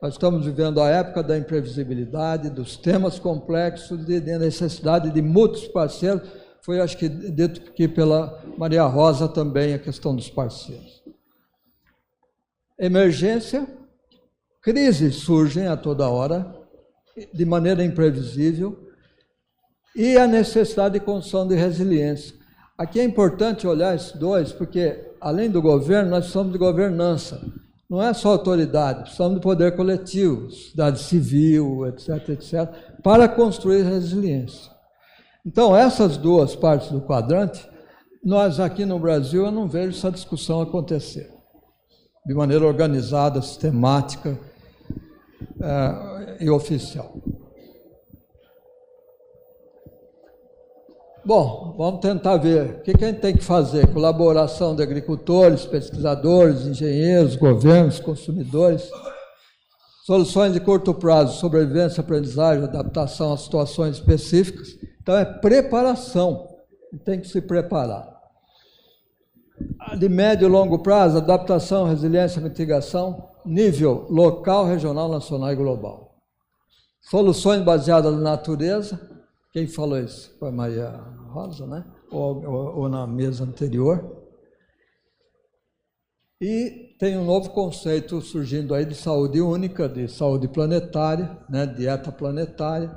Speaker 8: Nós estamos vivendo a época da imprevisibilidade, dos temas complexos, da necessidade de mútuos parceiros. Foi, acho que, dito aqui pela Maria Rosa também, a questão dos parceiros. Emergência, crises surgem a toda hora, de maneira imprevisível, e a necessidade de construção de resiliência. Aqui é importante olhar esses 2, porque, além do governo, nós precisamos de governança. Não é só autoridade, precisamos de poder coletivo, sociedade civil, etc., etc., para construir resiliência. Então, essas 2 partes do quadrante, nós aqui no Brasil, eu não vejo essa discussão acontecer de maneira organizada, sistemática e oficial. Bom, vamos tentar ver o que a gente tem que fazer. Colaboração de agricultores, pesquisadores, engenheiros, governos, consumidores. Soluções de curto prazo, sobrevivência, aprendizagem, adaptação a situações específicas. Então, é preparação. Tem que se preparar. De médio e longo prazo, adaptação, resiliência, mitigação, nível local, regional, nacional e global. Soluções baseadas na natureza. Quem falou isso? Foi a Maria Rosa, né? Ou na mesa anterior. E tem um novo conceito surgindo aí de saúde única, de saúde planetária, né? Dieta planetária,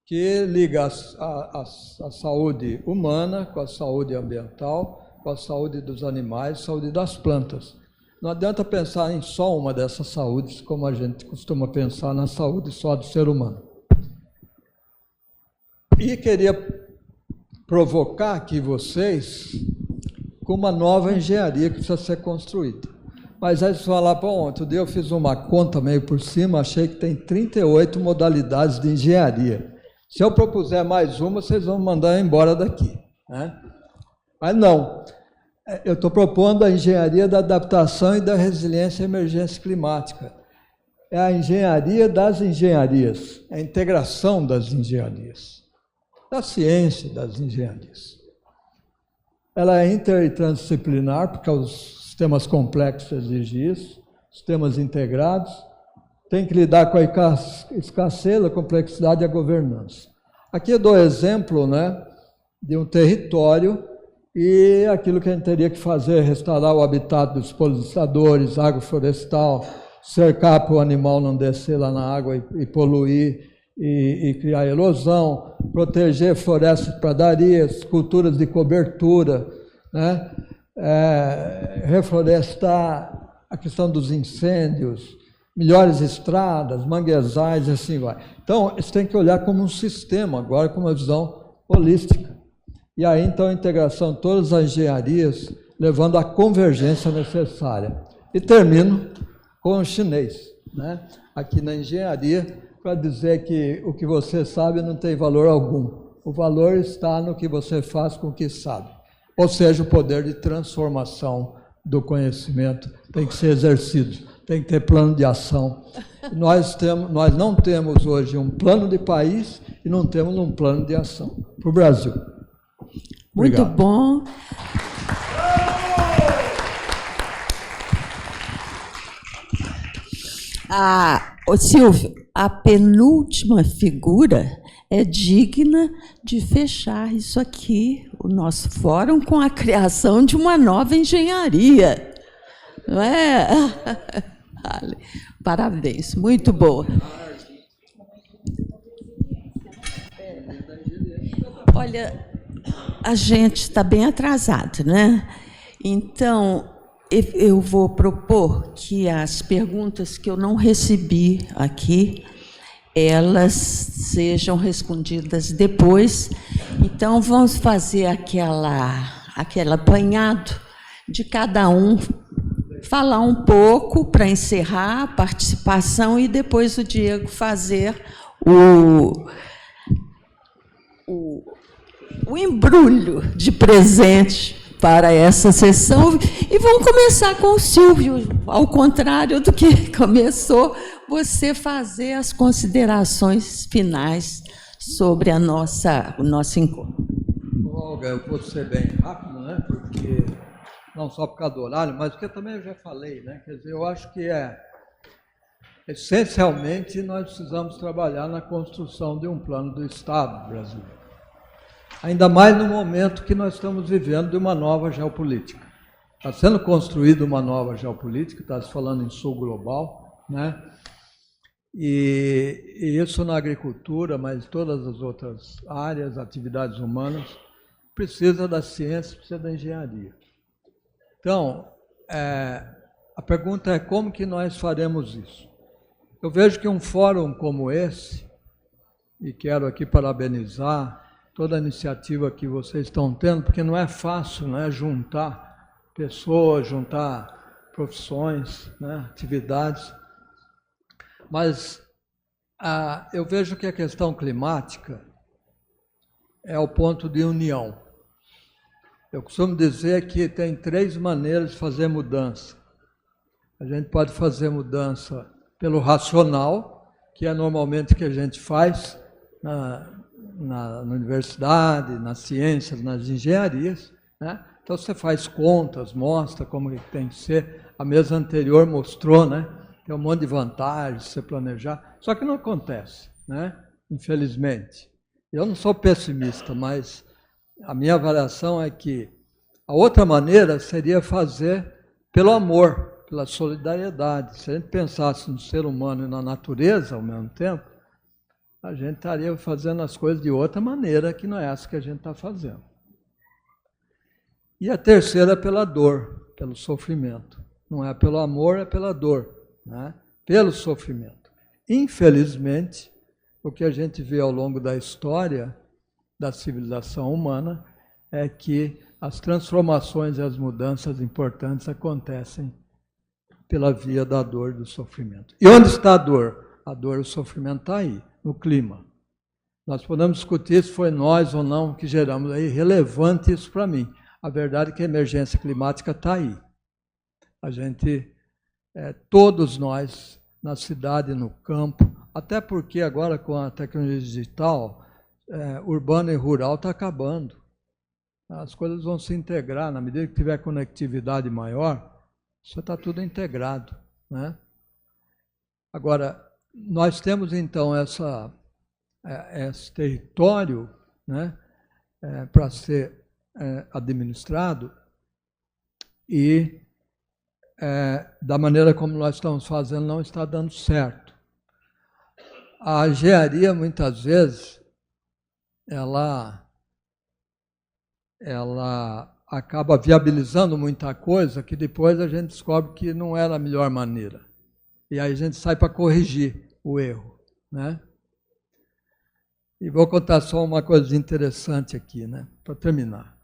Speaker 8: que liga a saúde humana com a saúde ambiental, com a saúde dos animais, saúde das plantas. Não adianta pensar em só uma dessas saúdes, como a gente costuma pensar na saúde só do ser humano. E queria provocar aqui vocês com uma nova engenharia que precisa ser construída. Mas aí vocês vão falar, bom, outro dia eu fiz uma conta meio por cima, achei que tem 38 modalidades de engenharia. Se eu propuser mais uma, vocês vão mandar embora daqui, né? Mas não, eu estou propondo a engenharia da adaptação e da resiliência à emergência climática. É a engenharia das engenharias, a integração das engenharias, da ciência das engenharias. Ela é inter e transdisciplinar, porque os sistemas complexos exigem isso, sistemas integrados, tem que lidar com a escassez, a complexidade e a governança. Aqui eu dou exemplo, né, de um território e aquilo que a gente teria que fazer, restaurar o habitat dos polinizadores, agroflorestal, cercar para o animal não descer lá na água e poluir, e criar erosão, proteger florestas pradarias, culturas de cobertura, né? Reflorestar a questão dos incêndios, melhores estradas, manguezais e assim vai. Então, isso tem que olhar como um sistema, agora com uma visão holística. E aí, então, a integração de todas as engenharias, levando à convergência necessária. E termino com o chinês, né? Aqui na engenharia, para dizer que o que você sabe não tem valor algum. O valor está no que você faz com o que sabe. Ou seja, o poder de transformação do conhecimento tem que ser exercido, tem que ter plano de ação. Nós não temos hoje um plano de país e não temos um plano de ação para o Brasil.
Speaker 5: Muito bom. Silvio, a penúltima figura é digna de fechar isso aqui, o nosso fórum, com a criação de uma nova engenharia. Não é? Parabéns, muito boa. Olha, a gente está bem atrasado, né? Então, eu vou propor que as perguntas que eu não recebi aqui, elas sejam respondidas depois. Então, vamos fazer aquele apanhado de cada um, falar um pouco para encerrar a participação e depois o Diego fazer o embrulho de presente para essa sessão. E vamos começar com o Silvio, ao contrário do que começou, você fazer as considerações finais sobre o nosso encontro.
Speaker 8: Olga, eu vou ser bem rápido, né? Porque não só por causa do horário, mas porque também eu já falei, né? Quer dizer, eu acho que essencialmente nós precisamos trabalhar na construção de um plano do Estado brasileiro. Ainda mais no momento que nós estamos vivendo de uma nova geopolítica. Está sendo construída uma nova geopolítica, está se falando em sul global, né? E isso na agricultura, mas todas as outras áreas, atividades humanas, precisa da ciência, precisa da engenharia. Então, a pergunta é como que nós faremos isso? Eu vejo que um fórum como esse, e quero aqui parabenizar toda a iniciativa que vocês estão tendo, porque não é fácil, né, juntar pessoas, juntar profissões, né, atividades, mas eu vejo que a questão climática é o ponto de união. Eu costumo dizer que tem 3 maneiras de fazer mudança. A gente pode fazer mudança pelo racional, que é normalmente o que a gente faz na universidade, nas ciências, nas engenharias, né? Então você faz contas, mostra como que tem que ser. A mesa anterior mostrou, né? Tem um monte de vantagens você planejar, só que não acontece, né? Infelizmente. Eu não sou pessimista, mas a minha avaliação é que a outra maneira seria fazer pelo amor, pela solidariedade. Se a gente pensasse no ser humano e na natureza ao mesmo tempo, a gente estaria fazendo as coisas de outra maneira, que não é essa que a gente está fazendo. E a terceira é pela dor, pelo sofrimento. Não é pelo amor, é pela dor, né? Pelo sofrimento. Infelizmente, o que a gente vê ao longo da história da civilização humana é que as transformações e as mudanças importantes acontecem pela via da dor e do sofrimento. E onde está a dor? A dor e o sofrimento está aí, no clima. Nós podemos discutir se foi nós ou não que geramos, é irrelevante isso para mim. A verdade é que a emergência climática está aí. A gente, todos nós, na cidade, no campo, até porque agora com a tecnologia digital, urbano e rural está acabando. As coisas vão se integrar, na medida que tiver conectividade maior, isso está tudo integrado, né? Agora, nós temos então esse território, né, para ser administrado e da maneira como nós estamos fazendo não está dando certo. A engenharia muitas vezes ela acaba viabilizando muita coisa que depois a gente descobre que não era a melhor maneira. E aí a gente sai para corrigir o erro, né? E vou contar só uma coisa interessante aqui, né? Para terminar.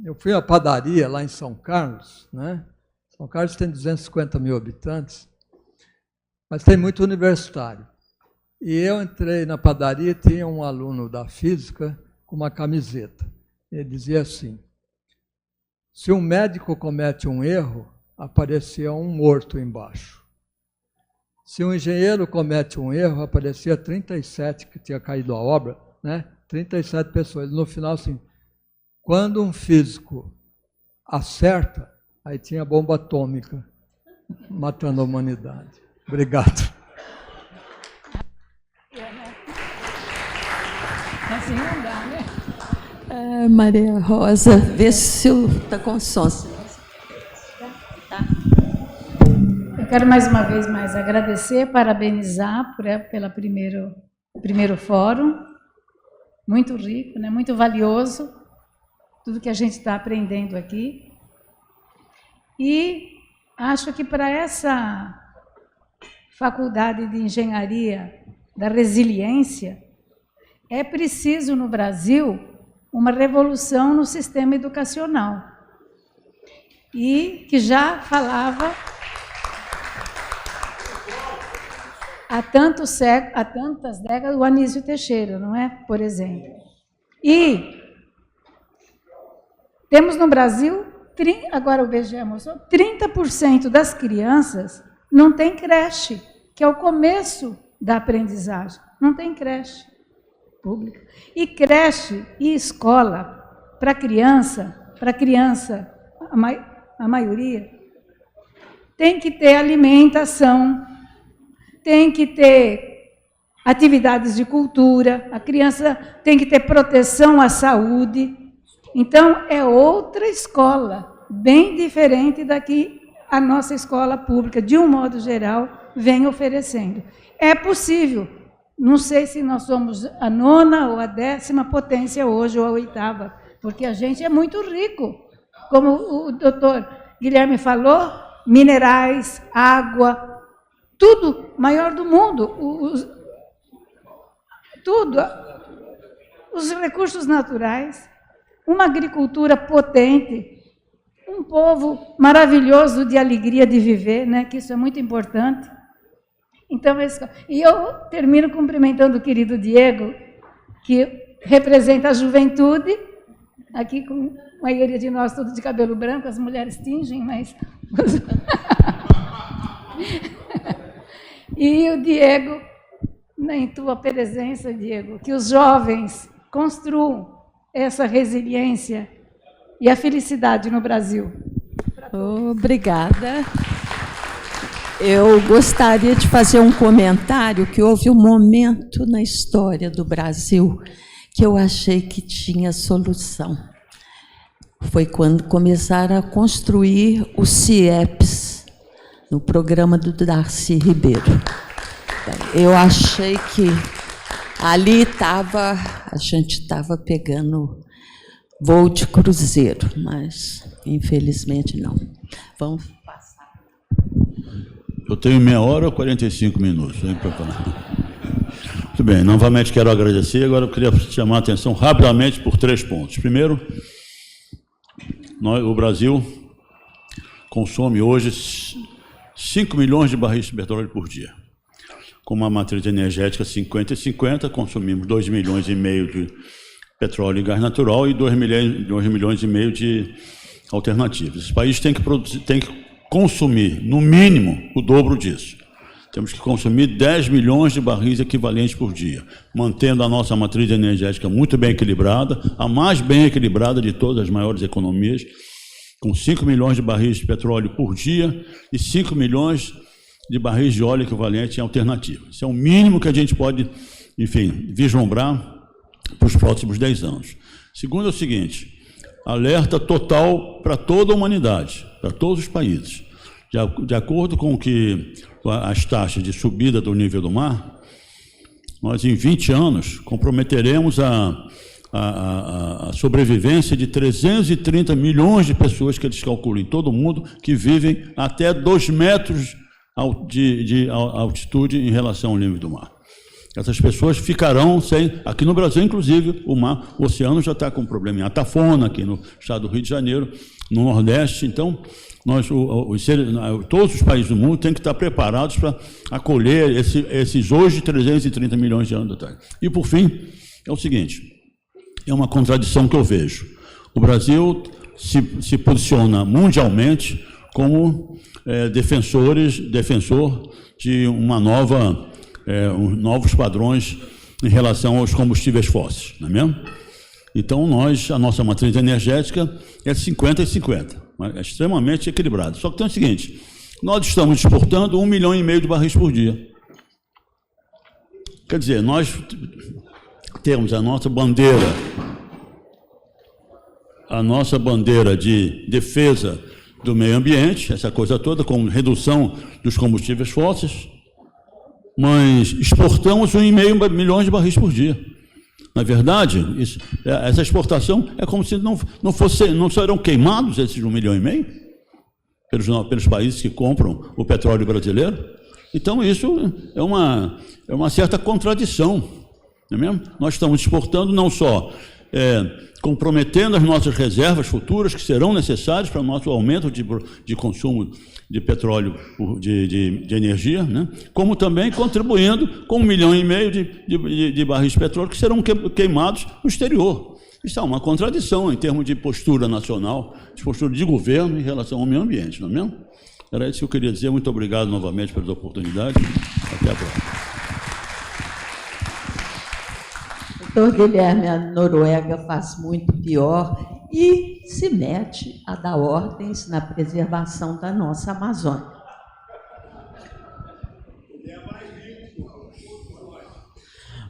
Speaker 8: Eu fui à padaria lá em São Carlos, né? São Carlos tem 250 mil habitantes, mas tem muito universitário. E eu entrei na padaria e tinha um aluno da física com uma camiseta. Ele dizia assim: se um médico comete um erro, aparecia um morto embaixo. Se um engenheiro comete um erro, aparecia 37 que tinha caído a obra, né? 37 pessoas. No final, assim, quando um físico acerta, aí tinha bomba atômica matando a humanidade. Obrigado.
Speaker 7: Assim não dá, né?
Speaker 5: Maria Rosa, vê se está com som.
Speaker 7: Eu quero mais uma vez agradecer, parabenizar pelo primeiro fórum, muito rico, né? Muito valioso, tudo que a gente está aprendendo aqui. E acho que para essa faculdade de engenharia da resiliência, é preciso no Brasil uma revolução no sistema educacional. E que já falava há tantas décadas o Anísio Teixeira, não é? Por exemplo. E temos no Brasil, agora o BGE mostrou, 30% das crianças não tem creche, que é o começo da aprendizagem. Não tem creche pública. E creche e escola, para criança, a maioria, tem que ter alimentação, tem que ter atividades de cultura, a criança tem que ter proteção à saúde. Então, é outra escola, bem diferente da que a nossa escola pública, de um modo geral, vem oferecendo. É possível, não sei se nós somos a 9ª ou a 10ª potência hoje, ou a 8ª, porque a gente é muito rico. Como o doutor Guilherme falou, minerais, água, tudo maior do mundo, tudo, os recursos naturais, uma agricultura potente, um povo maravilhoso de alegria de viver, né? Que isso é muito importante. Então, e eu termino cumprimentando o querido Diego, que representa a juventude, aqui com a maioria de nós tudo de cabelo branco, as mulheres tingem, mas... E o Diego, em tua presença, Diego, que os jovens construam essa resiliência e a felicidade no Brasil.
Speaker 5: Obrigada. Eu gostaria de fazer um comentário que houve um momento na história do Brasil que eu achei que tinha solução. Foi quando começaram a construir os CIEPs, no programa do Darcy Ribeiro. Eu achei que ali a gente estava pegando voo de cruzeiro, mas infelizmente não. Vamos passar.
Speaker 6: Eu tenho meia hora ou 45 minutos para falar? Muito bem, novamente quero agradecer. Agora eu queria chamar a atenção rapidamente por 3 pontos. Primeiro, o Brasil consome hoje 5 milhões de barris de petróleo por dia. Com uma matriz energética 50 e 50, consumimos 2,5 milhões de petróleo e gás natural e 2,5 milhões de alternativas. Esse país tem que consumir, no mínimo, o dobro disso. Temos que consumir 10 milhões de barris equivalentes por dia, mantendo a nossa matriz energética muito bem equilibrada, a mais bem equilibrada de todas as maiores economias, com 5 milhões de barris de petróleo por dia e 5 milhões de barris de óleo equivalente em alternativa. Isso é o mínimo que a gente pode, enfim, vislumbrar para os próximos 10 anos. Segundo é o seguinte, alerta total para toda a humanidade, para todos os países. De acordo com as taxas de subida do nível do mar, nós em 20 anos comprometeremos a sobrevivência de 330 milhões de pessoas que eles calculam em todo o mundo, que vivem até 2 metros de altitude em relação ao nível do mar. Essas pessoas ficarão sem... Aqui no Brasil, inclusive, o oceano já está com um problema em Atafona, aqui no estado do Rio de Janeiro, no Nordeste. Então, todos os países do mundo têm que estar preparados para acolher esses hoje 330 milhões de anos atrás. E, por fim, é o seguinte, é uma contradição que eu vejo. O Brasil se posiciona mundialmente como defensor de novos padrões em relação aos combustíveis fósseis, não é mesmo? Então, a nossa matriz energética é 50 e 50, é extremamente equilibrada. Só que tem o seguinte, nós estamos exportando 1,5 milhão de barris por dia. Quer dizer, nós temos a nossa bandeira de defesa do meio ambiente, essa coisa toda, com redução dos combustíveis fósseis, mas exportamos 1,5 milhão de barris por dia. Na verdade, essa exportação é como se não serão queimados esses 1,5 milhão pelos países que compram o petróleo brasileiro. Então, isso é uma certa contradição, não é mesmo? Nós estamos exportando não só comprometendo as nossas reservas futuras, que serão necessárias para o nosso aumento de consumo de petróleo, de energia, né? Como também contribuindo com 1,5 milhão de barris de petróleo que serão queimados no exterior. Isso é uma contradição em termos de postura nacional, de postura de governo em relação ao meio ambiente, não é mesmo? Era isso que eu queria dizer. Muito obrigado novamente pela oportunidade. Até a próxima.
Speaker 5: Doutor Guilherme, a Noruega faz muito pior e se mete a dar ordens na preservação da nossa Amazônia.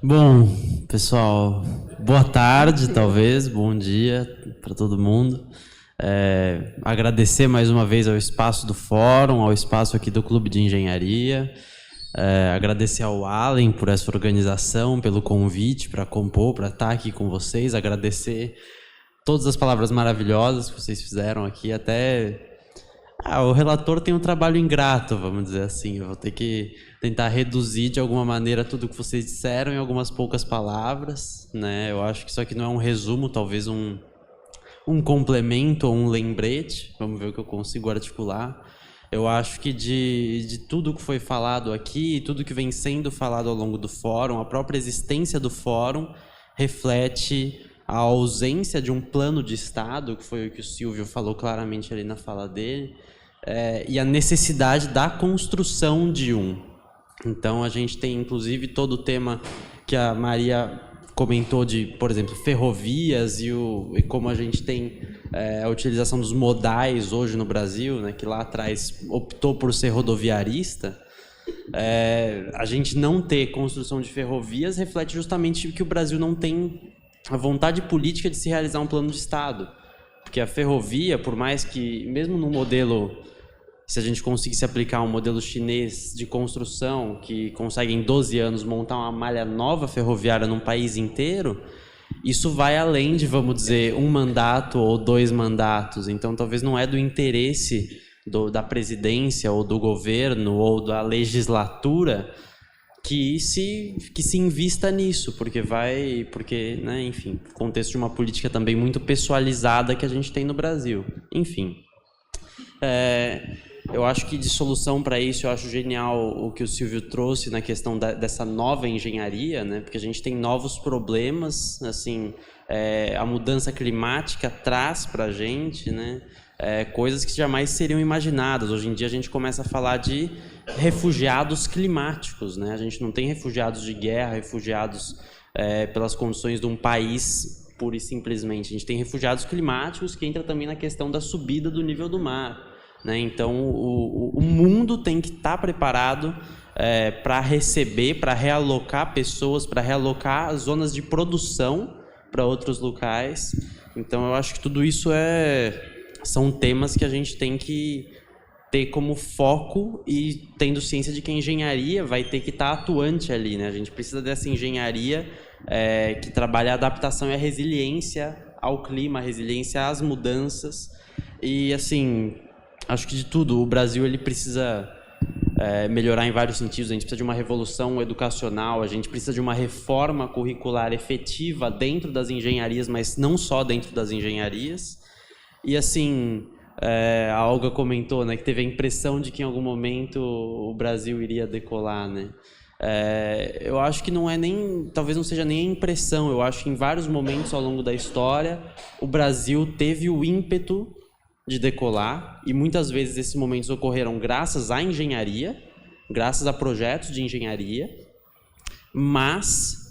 Speaker 9: Bom, pessoal, boa tarde, talvez, bom dia para todo mundo. Agradecer mais uma vez ao espaço do Fórum, ao espaço aqui do Clube de Engenharia. Agradecer ao Allen por essa organização, pelo convite para compor, para estar aqui com vocês. Agradecer todas as palavras maravilhosas que vocês fizeram aqui. Até o relator tem um trabalho ingrato, vamos dizer assim. Eu vou ter que tentar reduzir de alguma maneira tudo que vocês disseram em algumas poucas palavras, né? Eu acho que isso aqui não é um resumo, talvez um complemento ou um lembrete. Vamos ver o que eu consigo articular. Eu acho que de tudo que foi falado aqui, tudo que vem sendo falado ao longo do fórum, a própria existência do fórum reflete a ausência de um plano de Estado, que foi o que o Silvio falou claramente ali na fala dele, e a necessidade da construção de um. Então, a gente tem, inclusive, todo o tema que a Maria comentou de, por exemplo, ferrovias e como a gente tem a utilização dos modais hoje no Brasil, né, que lá atrás optou por ser rodoviarista. A gente não ter construção de ferrovias reflete justamente que o Brasil não tem a vontade política de se realizar um plano de Estado. Porque a ferrovia, por mais que, mesmo no modelo, se a gente conseguisse aplicar um modelo chinês de construção, que consegue em 12 anos montar uma malha nova ferroviária num país inteiro, isso vai além de, vamos dizer, um mandato ou 2 mandatos. Então, talvez não é do interesse da presidência ou do governo ou da legislatura que se invista nisso, porque né, enfim, contexto de uma política também muito pessoalizada que a gente tem no Brasil. Enfim, eu acho que de solução para isso, eu acho genial o que o Silvio trouxe na questão dessa nova engenharia, né? Porque a gente tem novos problemas, assim, a mudança climática traz para a gente, né? Coisas que jamais seriam imaginadas. Hoje em dia a gente começa a falar de refugiados climáticos, né? A gente não tem refugiados de guerra, refugiados pelas condições de um país pura e simplesmente. A gente tem refugiados climáticos, que entra também na questão da subida do nível do mar. Né? Então, o mundo tem que estar preparado para receber, para realocar pessoas, para realocar zonas de produção para outros locais. Então, eu acho que tudo isso são temas que a gente tem que ter como foco e tendo ciência de que a engenharia vai ter que estar atuante ali, né? A gente precisa dessa engenharia que trabalha a adaptação e a resiliência ao clima, a resiliência às mudanças. E, assim, acho que de tudo, o Brasil ele precisa melhorar em vários sentidos. A gente precisa de uma revolução educacional, a gente precisa de uma reforma curricular efetiva dentro das engenharias, mas não só dentro das engenharias. E, assim, a Olga comentou, né, que teve a impressão de que em algum momento o Brasil iria decolar, né? Eu acho que não é nem, talvez não seja nem a impressão, eu acho que em vários momentos ao longo da história o Brasil teve o ímpeto de decolar, e muitas vezes esses momentos ocorreram graças à engenharia, graças a projetos de engenharia, mas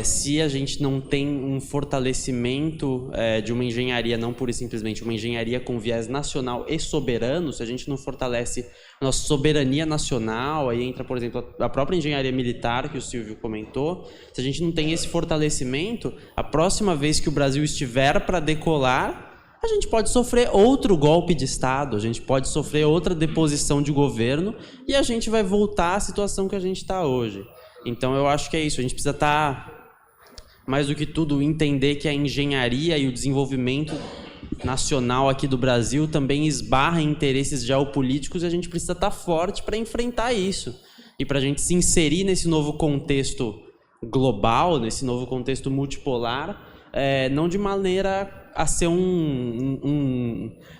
Speaker 9: se a gente não tem um fortalecimento de uma engenharia, não pura e simplesmente uma engenharia com viés nacional e soberano, se a gente não fortalece a nossa soberania nacional, aí entra, por exemplo, a própria engenharia militar que o Silvio comentou, se a gente não tem esse fortalecimento, a próxima vez que o Brasil estiver para decolar, a gente pode sofrer outro golpe de Estado, a gente pode sofrer outra deposição de governo e a gente vai voltar à situação que a gente está hoje. Então, eu acho que é isso. A gente precisa mais do que tudo, entender que a engenharia e o desenvolvimento nacional aqui do Brasil também esbarra em interesses geopolíticos e a gente precisa estar forte para enfrentar isso. E para a gente se inserir nesse novo contexto global, nesse novo contexto multipolar, não de maneira a ser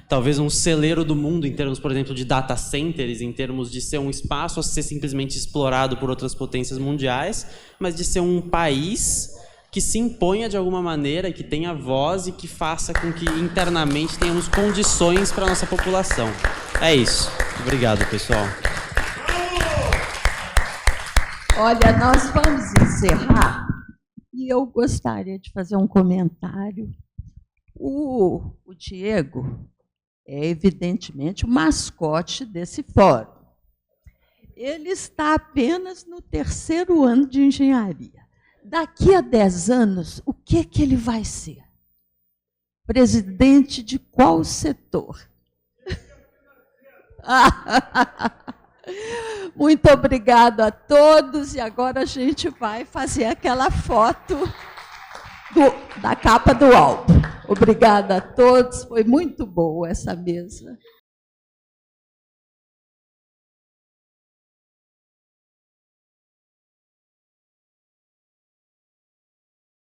Speaker 9: talvez um celeiro do mundo em termos, por exemplo, de data centers, em termos de ser um espaço a ser simplesmente explorado por outras potências mundiais, mas de ser um país que se imponha de alguma maneira, que tenha voz e que faça com que internamente tenhamos condições para a nossa população. É isso. Obrigado, pessoal.
Speaker 5: Olha, nós vamos encerrar e eu gostaria de fazer um comentário. O Diego é, evidentemente, o mascote desse fórum. Ele está apenas no 3º ano de engenharia. Daqui a 10 anos, o que ele vai ser? Presidente de qual setor? Muito obrigada a todos. E agora a gente vai fazer aquela foto da capa do álbum. Obrigada a todos. Foi muito boa essa mesa.